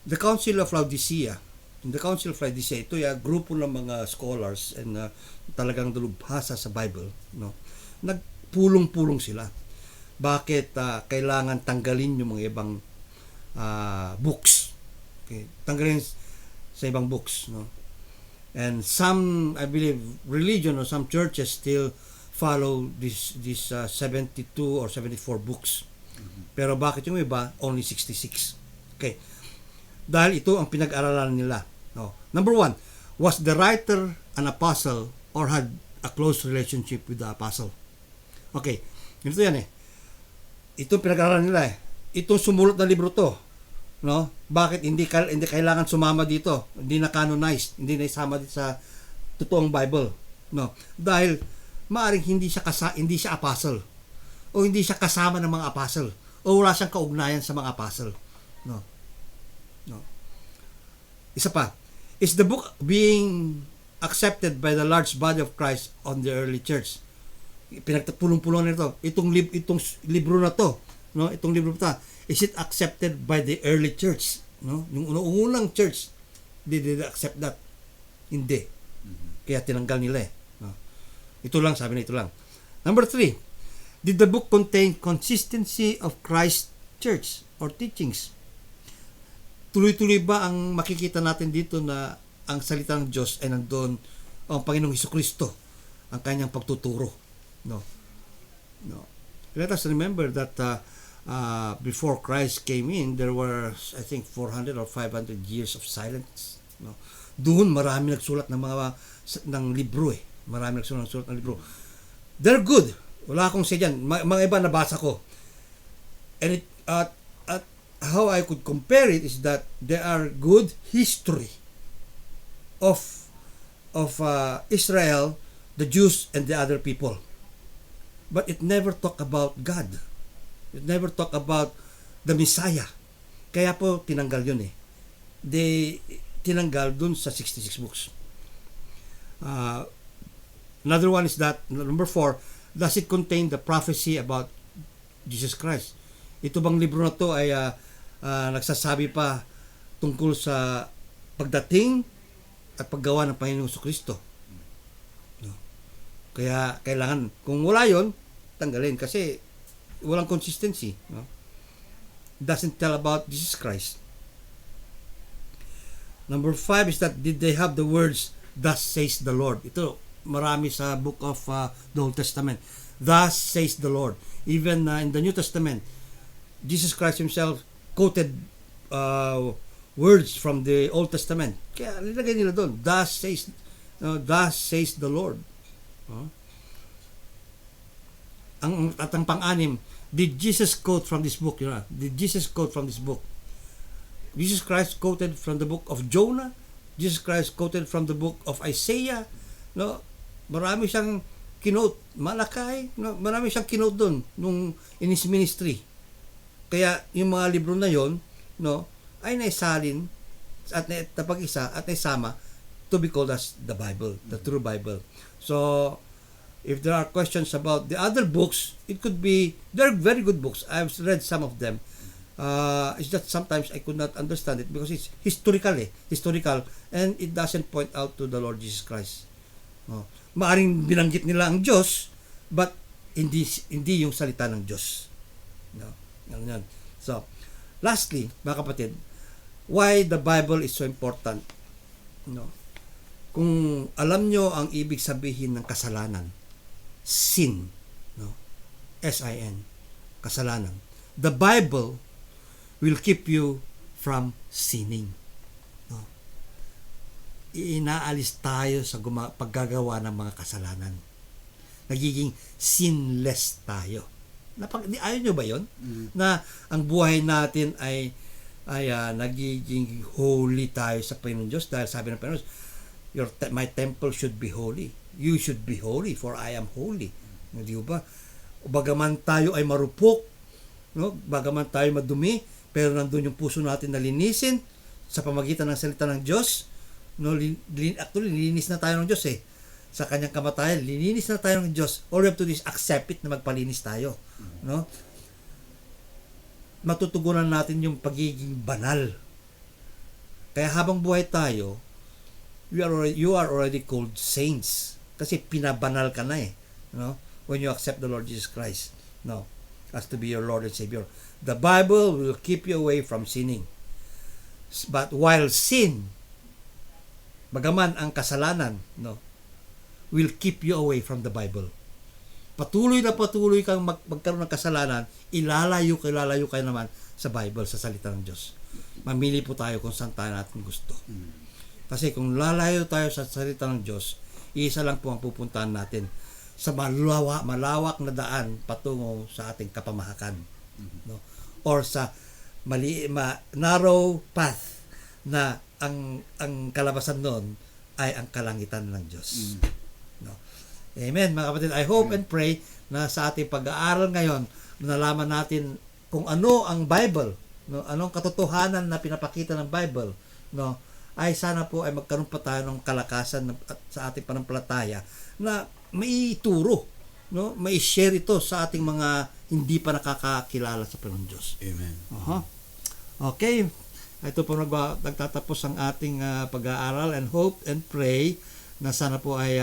Speaker 5: the Council of Laodicea, ito yung grupo ng mga scholars and talagang dalubhasa sa Bible, no, nagpulong-pulong sila. Bakit kailangan tanggalin yung mga ibang books? Okay, tanggalin sa ibang books, no. And some, I believe, religion or some churches still follow this 72 or 74 books. Pero bakit yung iba only 66? Okay. Dahil ito ang pinag-aralan nila. No. Number one, was the writer an apostle or had a close relationship with the apostle? Okay. Ganito yan eh. Ito pinag-aralan nila eh. Itong sumulat na libro to. No? Bakit hindi kailangan sumama dito? Hindi na canonized, hindi na isama dito sa totoong Bible. No. Dahil maaring hindi siya apostle o hindi siya kasama ng mga apostle o wala siyang kaugnayan sa mga apostle. No. No. Isa pa, is the book being accepted by the large body of Christ on the early church? Pinagpulong-pulong nito. Itong libro na to, no? Itong libro na to, is it accepted by the early church? No? Yung unang church, did they accept that? Hindi. Kaya tinanggal nila eh. No? Ito lang, sabi na ito lang. Number 3, did the book contain consistency of Christ's church or teachings? Tuloy-tuloy ba ang makikita natin dito na ang salita ng Diyos ay nandoon ang Panginoong Hesukristo, ang kanyang pagtuturo? No. No. Let us remember that before Christ came in, there were, I think, 400 or 500 years of silence. No? Doon marami nagsulat ng libro eh. Marami nagsulat ng libro. They're good. Wala akong siya dyan. Mga iba nabasa ko. And how I could compare it is that there are good history of Israel, the Jews, and the other people. But it never talk about God. It never talk about the Messiah. Kaya po tinanggal yun eh. Tinanggal dun sa 66 books. Another one is that, number 4, does it contain the prophecy about Jesus Christ? Ito bang libro na to ay nagsasabi pa tungkol sa pagdating at paggawa ng Panginoong Jesucristo? No. Kaya kailangan, kung wala yon, tanggalin kasi walang consistency. No? Doesn't tell about Jesus Christ. Number 5 is that did they have the words, thus says the Lord? Ito, marami sa book of the Old Testament. Thus says the Lord. Even in the New Testament, Jesus Christ himself quoted words from the Old Testament. Kaya nilagay nila doon, thus says the Lord. Ang pang-anim, did Jesus quote from this book? Did Jesus quote from this book? Jesus Christ quoted from the book of Jonah. Jesus Christ quoted from the book of Isaiah. No, marami siyang kinote. Malakay, no, marami siyang kinote doon nung in his ministry. Kaya yung mga libro na yon, no, ay naisalin at napag-isa at naisama to be called as the Bible, the true Bible. So if there are questions about the other books, it could be, they're very good books. I've read some of them. It's just sometimes I could not understand it because it's historical, and it doesn't point out to the Lord Jesus Christ. Maaring binanggit nila ang Diyos, but hindi yung salita ng Diyos. No. Yan. So, lastly, mga kapatid, why the Bible is so important? No. Kung alam nyo ang ibig sabihin ng kasalanan, sin, no? S-I-N, kasalanan. The Bible will keep you from sinning. No? Inaalis tayo sa paggagawa ng mga kasalanan. Nagiging sinless tayo. Ayaw nyo ba yun? Na ang buhay natin ay nagiging holy tayo sa Panginoon Diyos dahil sabi ng Panginoon, my temple should be holy. You should be holy for I am holy. Di ba? Bagaman tayo ay marupok, no? Bagaman tayo madumi, pero nandun yung puso natin na linisin sa pamagitan ng salita ng Diyos. No, actually, lininis na tayo ng Diyos eh. Sa kanyang kamatayan, lininis na tayo ng Diyos. All we have to do is accept it na magpalinis tayo. No? Matutugunan natin yung pagiging banal. Kaya habang buhay tayo, you are already called saints. Kasi pinabanal ka na eh. No? When you accept the Lord Jesus Christ. No? As to be your Lord and Savior. The Bible will keep you away from sinning. But while sin bagaman ang kasalanan, no, will keep you away from the Bible. Patuloy na patuloy kang magkaroon ng kasalanan, ilalayo kayo naman sa Bible, sa salita ng Diyos. Mamili po tayo kung saan tayo natin gusto. Kasi kung lalayo tayo sa salita ng Diyos, isa lang po ang pupuntahan natin, sa malawak na daan patungo sa ating kapamahakan. No? Or sa narrow path na ang kalabasan noon ay ang kalangitan ng Diyos. No? Amen, mga kapatid. I hope and pray na sa ating pag-aaral ngayon, nalaman natin kung ano ang Bible, no? Anong katotohanan na pinapakita ng Bible, no? Ay sana po ay magkaroon pa tayo ng kalakasan sa ating panampalataya na maituro, no? Mai-share ito sa ating mga hindi pa nakakakilala sa Panginoon Diyos.
Speaker 1: Amen.
Speaker 5: Okay. Ito po nagtatapos ang ating pag-aaral, and hope and pray na sana po ay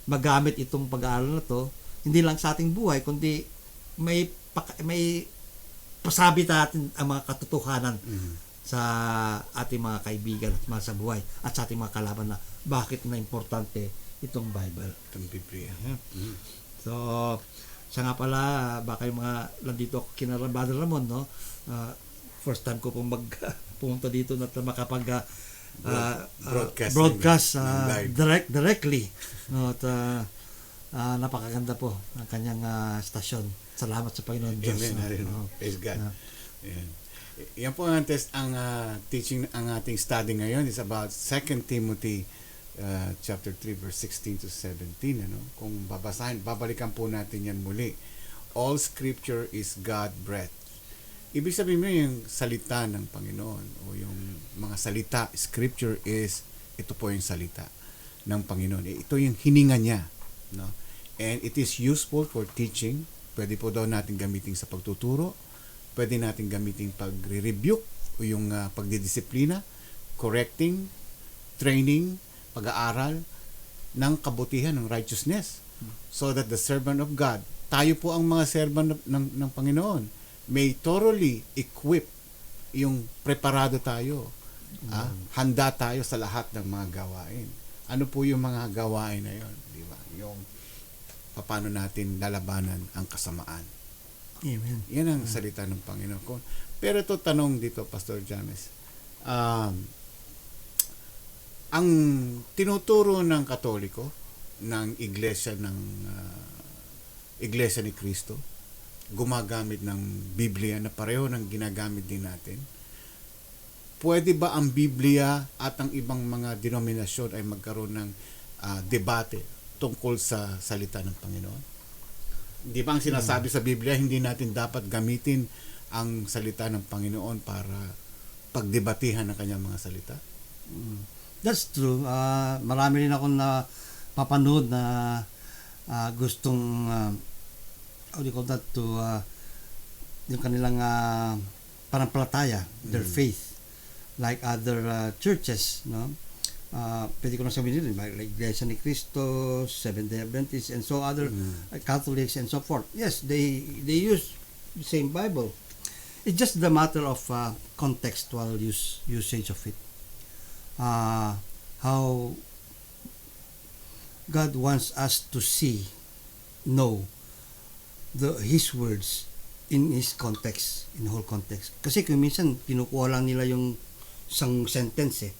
Speaker 5: magamit itong pag-aaral na to hindi lang sa ating buhay, kundi may pasabi natin ang mga katotohanan sa ating mga kaibigan at mga sa buhay at sa ating mga kalaban na bakit na importante itong Bible.
Speaker 1: Itong Biblia.
Speaker 5: So, siya nga pala, baka yung mga nandito kina Brother Ramon, no? First time ko pong pumunta dito na makapag broadcast directly, no? At napakaganda po ang kanyang stasyon. Salamat sa Panginoon Diyos.
Speaker 1: Amen. Praise God. Ayan. Yan po ang teaching, ang ating study ngayon is about 2 Timothy chapter 3 verse 16 to 17. Ano? Kung babalikan po natin yan muli. All scripture is God-breathed. Ibig sabihin mo yung salita ng Panginoon o yung mga salita, scripture is, ito po yung salita ng Panginoon. Ito yung hininga niya. No? And it is useful for teaching. Pwede po daw natin gamitin sa pagtuturo. Pwede natin gamitin pagre-rebuke o yung pagdidisiplina, correcting, training, pag-aaral ng kabutihan, ng righteousness. So that the servant of God, tayo po ang mga servant ng Panginoon, may thoroughly equip, yung preparado tayo, handa tayo sa lahat ng mga gawain. Ano po yung mga gawain na yun? Di ba? Yung paano natin lalabanan ang kasamaan.
Speaker 5: Amen.
Speaker 1: Yan ang salita ng Panginoon. Pero ito tanong dito, Pastor James. Ang tinuturo ng Katoliko, ng Iglesia ni Cristo, gumagamit ng Biblia na pareho ng ginagamit din natin. Pwede ba ang Biblia at ang ibang mga denominasyon ay magkaroon ng debate tungkol sa salita ng Panginoon? Di ba ang sinasabi sa Biblia, hindi natin dapat gamitin ang salita ng Panginoon para pagdebatihan ng kanyang mga salita?
Speaker 5: That's true. Marami rin akong napapanood na gustong how do you call that, to yung kanilang panampalataya, their faith, like other churches, no? Pwede ko na sabihin din, like Iglesia ni Cristo, Seventh-day Adventists, and so other Catholics and so forth. Yes, they use the same Bible. It's just the matter of contextual usage of it. How God wants us to know His words in His context, in the whole context. Kasi kung minsan kinukuha lang nila yung isang sentence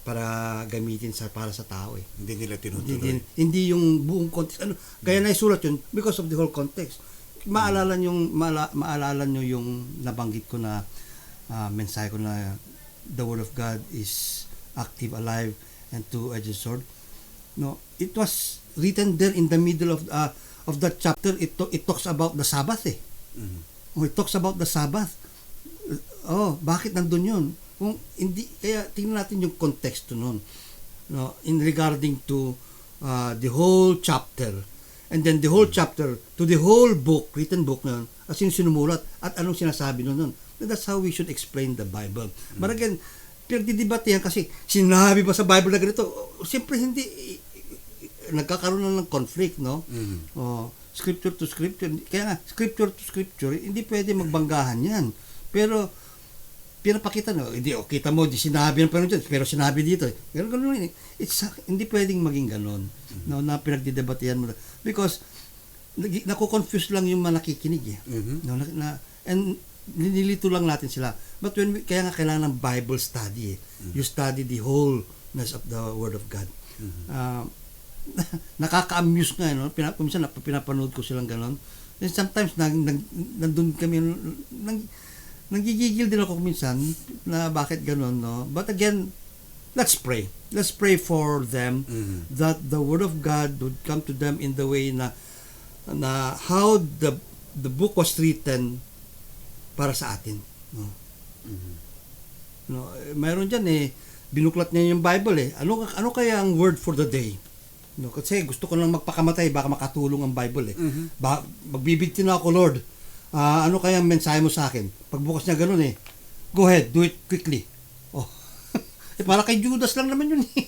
Speaker 5: para gamitin para sa tao eh.
Speaker 1: Hindi nila tinutuloy.
Speaker 5: Hindi yung buong context. Kaya naisulat yun because of the whole context. Maalala nyo yung nabanggit ko na mensahe ko na the Word of God is active, alive, and two-edged sword. No, it was written there in the middle of that chapter. It talks about the Sabbath eh. It talks about the Sabbath. Bakit nandun yun? Kung hindi, kaya tingnan natin yung konteksto nun, no, in regarding to the whole chapter, and then the whole chapter to the whole book, written book na yun, as in sinumulat at anong sinasabi nun. That's how we should explain the Bible. But again, pinagdidebatehan kasi sinabi ba sa Bible na ganito? Siyempre hindi, nagkakaroon na ng conflict, no? Scripture to scripture. Kaya nga, scripture to scripture, hindi pwede magbanggahan yan. Pero pinapakita no, hindi kita mo di sinabi ng Panginoon dyan, pero sinabi dito. Pero ganun eh. Hindi pwedeng maging ganun. No, na pinagdidebatehan mo. Because nako-confuse lang yung mga nakikinig eh. No, and nililito lang natin sila. But kaya nga kailangan ng Bible study eh. You study the wholeness of the Word of God. Nakaka-amuse nga, no? Minsan pinapanood ko silang ganon. And sometimes nandun kami nanggigigil din ako minsan na bakit ganon, no? But again, let's pray. Let's pray for them that the Word of God would come to them in the way na how the book was written para sa atin, no? No, mayroon diyan eh binuklat niya yung Bible eh. Ano kaya ang word for the day? No, kasi gusto ko lang magpakamatay, baka makatulong ang Bible eh. Magbibigti na ako, Lord. Ano kaya ang mensahe mo sa akin? Pagbukas niya ganoon eh. Go ahead, do it quickly. Oh. Para kay Judas lang naman yun eh.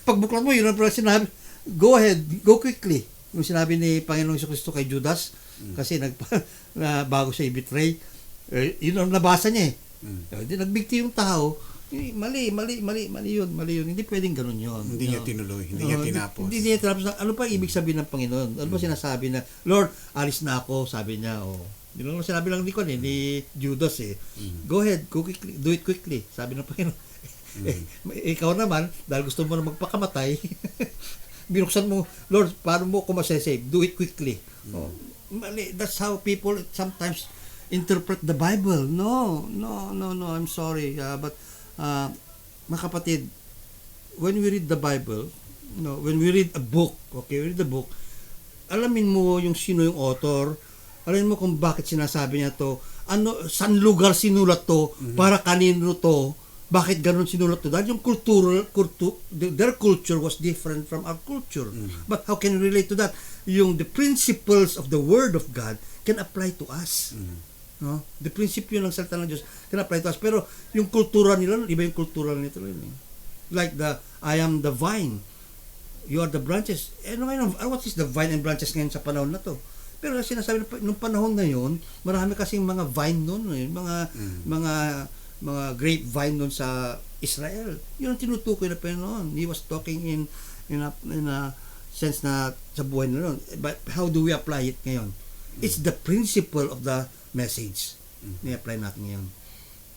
Speaker 5: Pagbuklat mo, yun ang sinabi. Go ahead, go quickly. Yung sinabi ni Panginoong Jesucristo kay Judas, kasi bago siya i-betray, yun ang nabasa niya eh. Nagbigti yung tao, mali yun. Hindi pwedeng ganun yun.
Speaker 1: Hindi niya tinuloy, hindi niya tinapos.
Speaker 5: Hindi niya tinapos. Ano pa ibig sabihin ng Panginoon? Ano ba sinasabi na, Lord, alis na ako, sabi niya. Yun lang sinabi lang ni Judas eh. Go ahead, go quickly, do it quickly, sabi ng Panginoon. Ikaw naman, dahil gusto mo na magpakamatay, binuksan mo, Lord, paano mo ako masasave? Do it quickly. Mali. That's how people sometimes interpret the Bible. No, I'm sorry. But mga kapatid, when we read the Bible, when we read a book, alamin mo yung sino yung author, alamin mo kung bakit sinasabi niya to, saan lugar sinulat to, para kanino to, bakit ganun sinulat to. Dahil yung their culture was different from our culture. But how can we relate to that? The principles of the Word of God can apply to us. No? The principle ng salita ng Diyos can apply to us. Pero yung kultura nila, iba yung kultura nito. Like I am the vine, you are the branches. What is the vine and branches ngayon sa panahon na to? Pero sinasabi nung panahon na yun, marami kasing mga vine nun, mga grapevine nun sa Israel. Yun ang tinutukoy na Panginoon. He was talking in a sense na sa buhay na nun. But how do we apply it ngayon? It's the principle of the message. Ni-apply natin ngayon.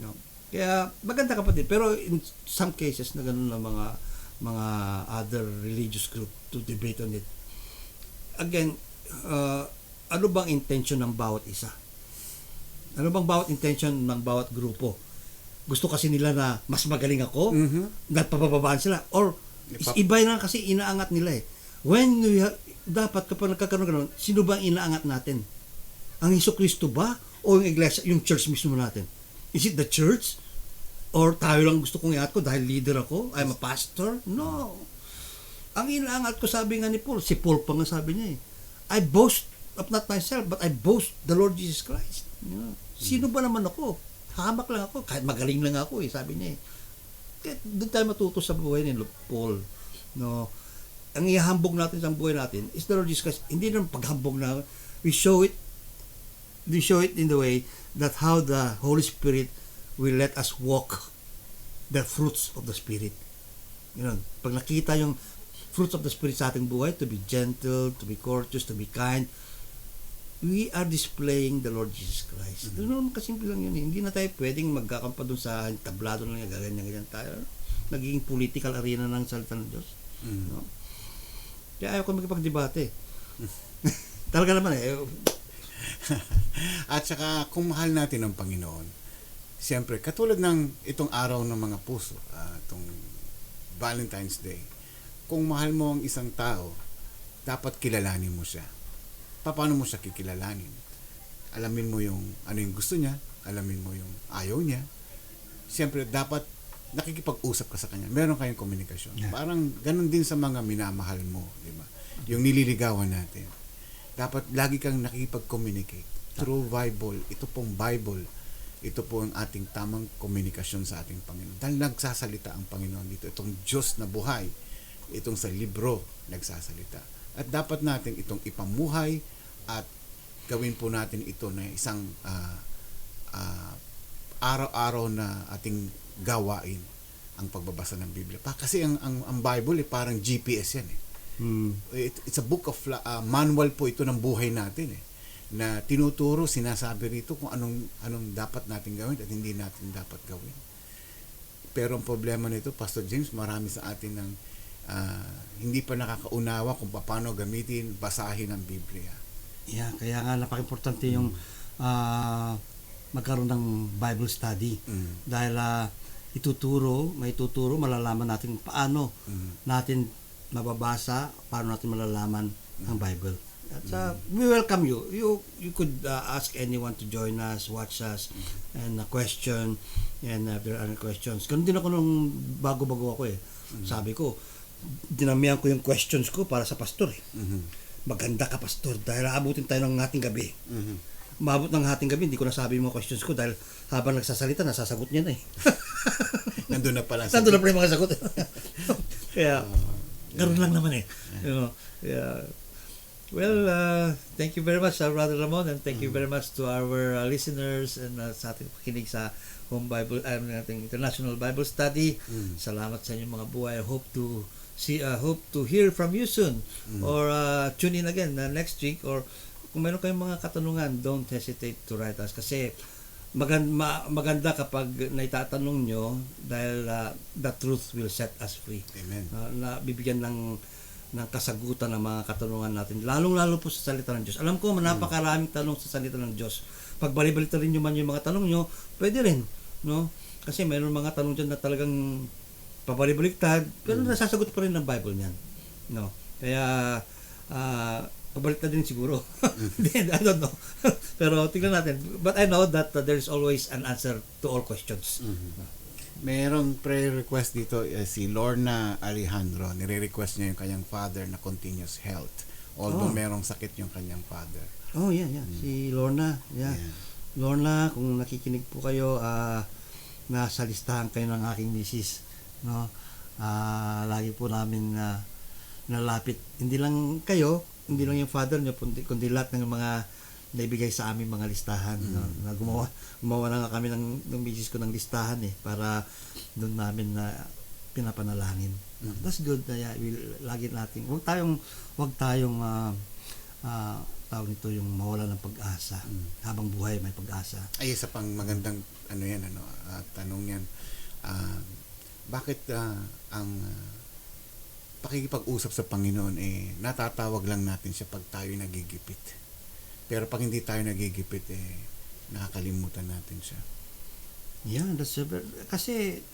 Speaker 5: No? Kaya maganda kapatid. Pero in some cases na ganun na mga other religious group to debate on it. Again, ano bang intention ng bawat isa? Ano bang bawat intention ng bawat grupo? Gusto kasi nila na mas magaling ako, nagpapababaan sila, or iba na kasi inaangat nila eh. Dapat kapag nagkakaroon ganun, sino ba ang inaangat natin? Ang Jesucristo ba? O yung iglesia, yung church mismo natin? Is it the church? Or tayo lang gusto kong iangat ko dahil leader ako? I'm a pastor? No. Ang inaangat ko, sabi nga ni Paul, si Paul pa nga sabi niya eh, I boast of not myself, but I boast the Lord Jesus Christ. Sino ba naman ako? Hamak lang ako, kahit magaling lang ako eh, sabi niya eh. Kaya doon tayo matuto sa buhay ni Paul. No? Ang ihambog natin sa buhay natin is the Lord Jesus Christ. Hindi naman paghambog na, we show it in the way that how the Holy Spirit will let us walk the fruits of the Spirit. Pag nakita yung fruits of the Spirit sa ating buhay, to be gentle, to be courteous, to be kind, we are displaying the Lord Jesus Christ. Doon kasimple lang yun. Hindi na tayo pwedeng magkakampa doon sa tablado lang, ganyan tayo. Nagiging political arena ng salita ng Diyos. No? Kaya ayaw ko magkipagdebate. Talaga naman eh.
Speaker 1: At saka, kung mahal natin ang Panginoon, siyempre, katulad ng itong araw ng mga puso, itong Valentine's Day, kung mahal mo ang isang tao, dapat kilalanin mo siya. Paano mo siya kikilalanin? Alamin mo yung ano yung gusto niya, alamin mo yung ayaw niya. Siyempre, dapat nakikipag-usap ka sa kanya. Meron kayong komunikasyon. Yeah. Parang ganun din sa mga minamahal mo, di ba? Yung nililigawan natin. Dapat lagi kang nakikipag-communicate through Bible. Ito pong Bible. Ito po ang ating tamang komunikasyon sa ating Panginoon. Dahil nagsasalita ang Panginoon dito. Itong Diyos na buhay. Itong sa libro nagsasalita. At dapat natin itong ipamuhay at gawin po natin ito na isang araw-araw na ating gawain ang pagbabasa ng Biblia. Kasi ang Bible parang GPS yan eh. It's a book of manual po ito ng buhay natin eh, na tinuturo, sinasabi rito kung anong dapat natin gawin at hindi natin dapat gawin. Pero ang problema nito, Pastor James, marami sa atin ng hindi pa nakakaunawa kung paano gamitin, basahin ang Biblia.
Speaker 5: Yeah, kaya nga napaka-importante yung magkaroon ng Bible study. Dahil may tuturo, malalaman natin paano natin mababasa, paano natin malalaman ang Bible. At we welcome you. You could ask anyone to join us, watch us, and question. And if there are any questions. Ganun din ako nung bago-bago ako eh. Sabi ko, dinamihan ko yung questions ko para sa pastor eh. Maganda ka, pastor, dahil aabutin tayo ng ating gabi. Maabot ng ating gabi, hindi ko nasabi yung mga questions ko dahil habang nagsasalita, nasasagot niya na eh.
Speaker 1: Nandun na pala.
Speaker 5: Nandun na pala yung mga sagot. Kaya, ganoon lang naman eh. You know, yeah. Well, thank you very much, Brother Ramon, and thank you very much to our listeners and sa ating pakinig sa Home Bible, ating International Bible Study. Salamat sa inyong mga buhay. Hope to hear from you soon, or tune in again next week, or kung meron kayong mga katanungan, don't hesitate to write us kasi maganda kapag naitatanong nyo dahil the truth will set us free.
Speaker 1: Amen.
Speaker 5: Na bibigyan ng kasagutan ng mga katanungan natin, lalong-lalo po sa salita ng Diyos. Alam ko, napakaraming tanong sa salita ng Diyos. Pag balibalita rin nyo man yung mga tanong nyo, pwede rin, no? Kasi mayroon mga tanong dyan na talagang pabalibaliktad, pero nasasagot pa rin ng Bible niyan, no? Kaya, pabaliktad din siguro. I don't know. Pero tingnan natin. But I know that there is always an answer to all questions.
Speaker 1: Merong prayer request dito, si Lorna Alejandro. Nire-request niya yung kanyang father na continuous health. Although merong sakit yung kanyang father.
Speaker 5: Oh, yeah. Si Lorna. Yeah. Lorna, kung nakikinig po kayo, nasa listahan kayo ng aking misis. No? Lagi po namin nalapit. Hindi lang kayo, hindi lang yung father niyo, kundi lahat ng mga naibigay sa aming mga listahan. No? Na gumawa na nga kami ng misis ko ng listahan para doon namin na pinapanalangin. That's good. Lagi natin. Huwag tayong tawag nito yung mawala ng pag-asa. Habang buhay may pag-asa.
Speaker 1: Ay, isa pang magandang tanong yan. Bakit ang pakikipag-usap sa Panginoon natatawag lang natin siya pag tayo nagigipit. Pero pag hindi tayo nagigipit, nakakalimutan natin siya.
Speaker 5: Yeah, that's kasi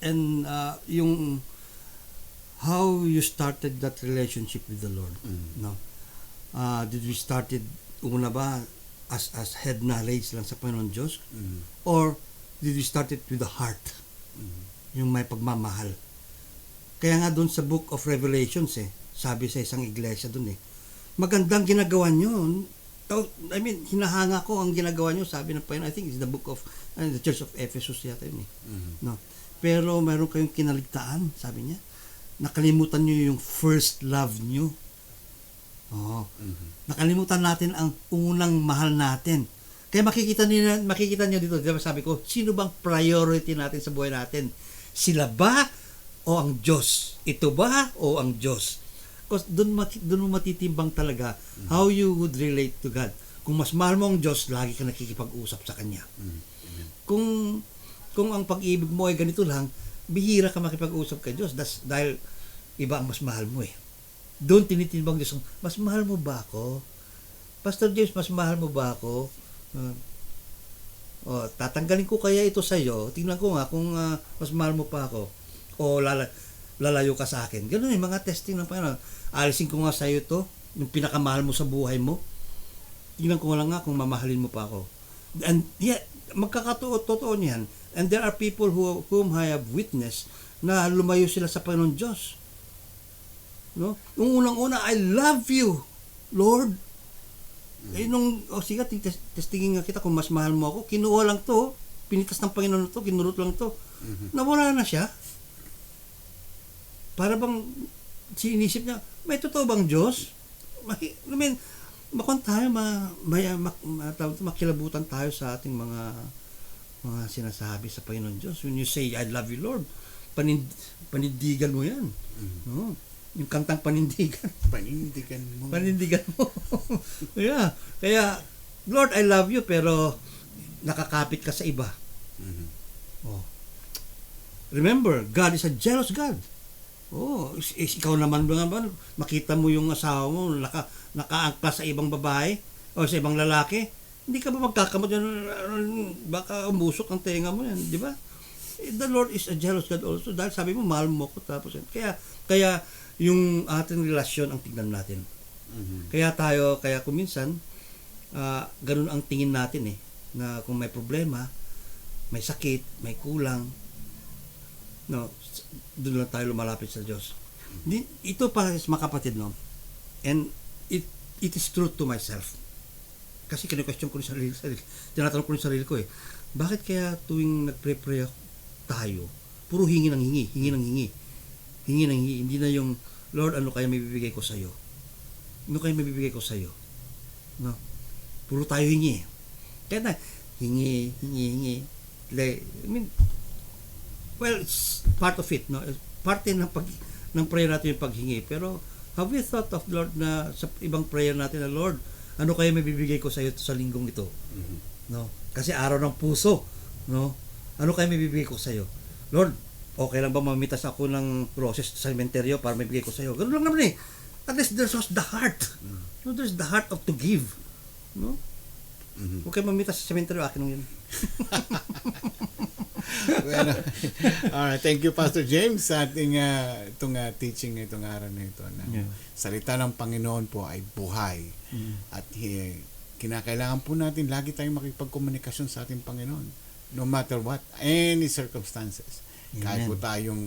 Speaker 5: and yung how you started that relationship with the Lord. No? Did we started una ba as head knowledge lang sa Panginoon Diyos? Or did we started with the heart? Yung may pagmamahal. Kaya nga doon sa Book of Revelations sabi sa isang iglesia doon magandang ginagawa nyo. I mean, hinahanga ko ang ginagawa nyo, sabi ng Panginoon. I think it's the book of the Church of Ephesus yata yun No? Pero meron kayong kinaligtaan, sabi niya. Nakalimutan nyo yung first love nyo. Nakalimutan natin ang unang mahal natin. Kaya makikita nyo dito, diba sabi ko, sino bang priority natin sa buhay natin? Sila ba o ang Diyos? Ito ba o ang Diyos? Because doon mo matitimbang talaga how you would relate to God. Kung mas mahal mo ang Diyos, lagi ka nakikipag-usap sa Kanya. Kung ang pag-ibig mo ay ganito lang, bihira ka makipag-usap kay Diyos. Dahil iba ang mas mahal mo Doon tinitimbang Diyos, mas mahal mo ba ako? Pastor James, mas mahal mo ba ako? Tatanggalin ko kaya ito sa iyo. Tingnan ko nga kung mas mahal mo pa ako. O lalayo ka sa akin. Ganun mga testing ng Panginoon. Alisin ko nga sa iyo to, yung pinakamahal mo sa buhay mo. Tingnan ko lang nga kung mamahalin mo pa ako. And magkakatotoo niyan. And there are people whom I have witnessed na lumayo sila sa Panginoon Diyos. No? Nung unang-una, I love you, Lord. Sige, testingin nga kita kung mas mahal mo ako. Kinuha lang to, pinitas ng Panginoon to, kinurot lang to. Nawala na siya. Para bang sinisip niya, may totoo bang Diyos? Makon tayo, makilabutan tayo sa ating mga mga sinasabi sa Panginoon Diyos. When you say, I love you, Lord, panindigan mo yan. No? Yung kantang panindigan. Panindigan mo. Yeah. Kaya, Lord, I love you, pero nakakapit ka sa iba. Oh. Remember, God is a jealous God. Oh, ikaw naman makita mo yung asawa mo nakaangkla sa ibang babae o sa ibang lalaki, hindi ka ba magkakamot yan? Baka umusok ang tenga mo yan, di ba? The Lord is a jealous God also, dahil sabi mo, mahal mo ko, tapos kaya yung ating relasyon ang tingnan natin. Kaya kung minsan ganun ang tingin natin na kung may problema, may sakit, may kulang, no, doon lang tayo lumalapit sa Diyos. Ito pa mga kapatid, no, and it is true to myself. Kasi kinu-question ko yung sarili. Tinatanong ko yung sarili ko bakit kaya tuwing nagpre-pray tayo, puro hingi ng hingi. Hindi na yung, Lord, ano kaya may bibigay ko sa'yo? Ano kaya may bibigay ko sa'yo? No? Puro tayo hingi. Kaya na, hingi. Like, I mean, well, it's part of it, no? Parte ng prayer natin yung paghingi. Pero, have we thought of Lord na sa ibang prayer natin na, Lord, ano kaya may bibigay ko sa iyo sa linggong ito? No? Kasi araw ng puso, no? Ano kaya may bibigay ko sa iyo? Lord, okay lang ba mamitas ako ng roses sa sementeryo para may bigay ko sa iyo? Ganun lang naman At least there's the heart. No, there's the heart of to give. No? Okay, mamitas sa sementeryo, akin lang yun.
Speaker 1: Well, alright, thank you Pastor James sa ating itong teaching itong araw na ito na salita ng Panginoon po ay buhay at kinakailangan po natin lagi tayong makipagkomunikasyon sa ating Panginoon no matter what, any circumstances. Kahit po tayong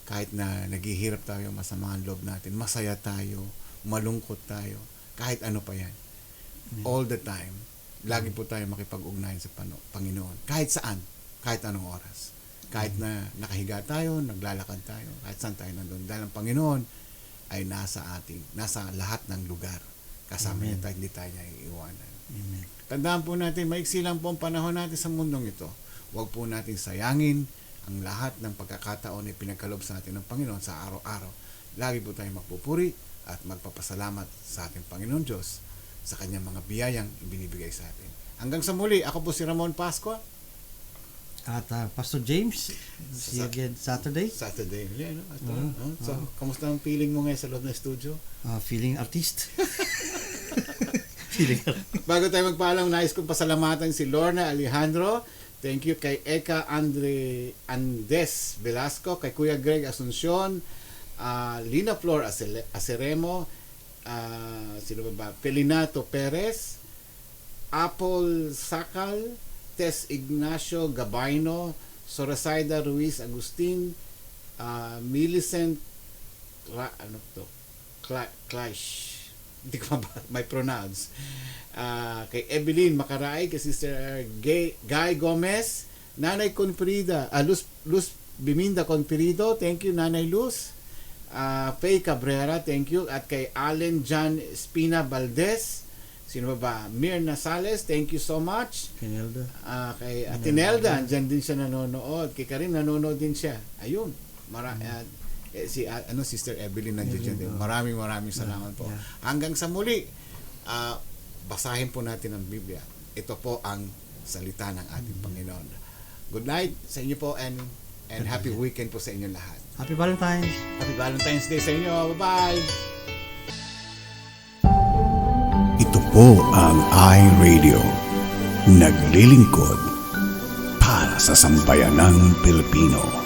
Speaker 1: kahit na naghihirap tayo, masama ang loob natin, masaya tayo, malungkot tayo, kahit ano pa yan, all the time lagi po tayo makipag-ugnayan sa Panginoon kahit saan, kahit anong oras. Kahit na nakahiga tayo, naglalakad tayo, kahit saan tayo nandun. Dahil ang Panginoon ay nasa lahat ng lugar. Kasama niya tayo, hindi tayo niya iiwanan.
Speaker 5: Amen.
Speaker 1: Tandaan po natin, maiksi lang po ang panahon natin sa mundong ito. Huwag po natin sayangin ang lahat ng pagkakataon na pinagkaloob sa atin ng Panginoon sa araw-araw. Lagi po tayo magpupuri at magpapasalamat sa ating Panginoon Diyos sa kanyang mga biyayang ibinibigay sa atin. Hanggang sa muli, ako po si Ramon Pascua.
Speaker 5: At Pastor James, see you again Saturday.
Speaker 1: Yeah, no? So, kamusta ang feeling mo ngayon sa loob ng studio?
Speaker 5: Feeling artist.
Speaker 1: Bago tayo magpaalam, nais kong pasalamatan si Lorna Alejandro. Thank you kay Eka Andes Velasco, kay Kuya Greg Asuncion, Lina Flor Aceremo, sino ba? Pelinato Perez, Apple Sakal, Tess Ignacio Gabayno, Sorasaida Ruiz Agustin, Millicent Clash, hindi ko may pronounce, kay Evelyn Makaray, kay Sister Guy Gomez, Nanay Confrida, Luz Biminda Confrido, thank you Nanay Luz, Faye Cabrera, thank you, at kay Allen John Espina Valdez, sino ba? Mirna Sales, thank you so much.
Speaker 5: Tinelda.
Speaker 1: Kay Tinelda, andyan din siya nanonood. Kay Karin, nanonood din siya. Ayun. Sister Evelyn nandiyan din. Maraming salamat po. Hanggang sa muli, basahin po natin ang Biblia. Ito po ang salita ng ating Panginoon. Good night sa inyo po and happy weekend po sa inyo lahat.
Speaker 5: Happy Valentine's.
Speaker 1: Happy Valentine's Day sa inyo. Bye-bye.
Speaker 6: Ito po ang iRadio. Naglilingkod para sa sambayanang Pilipino.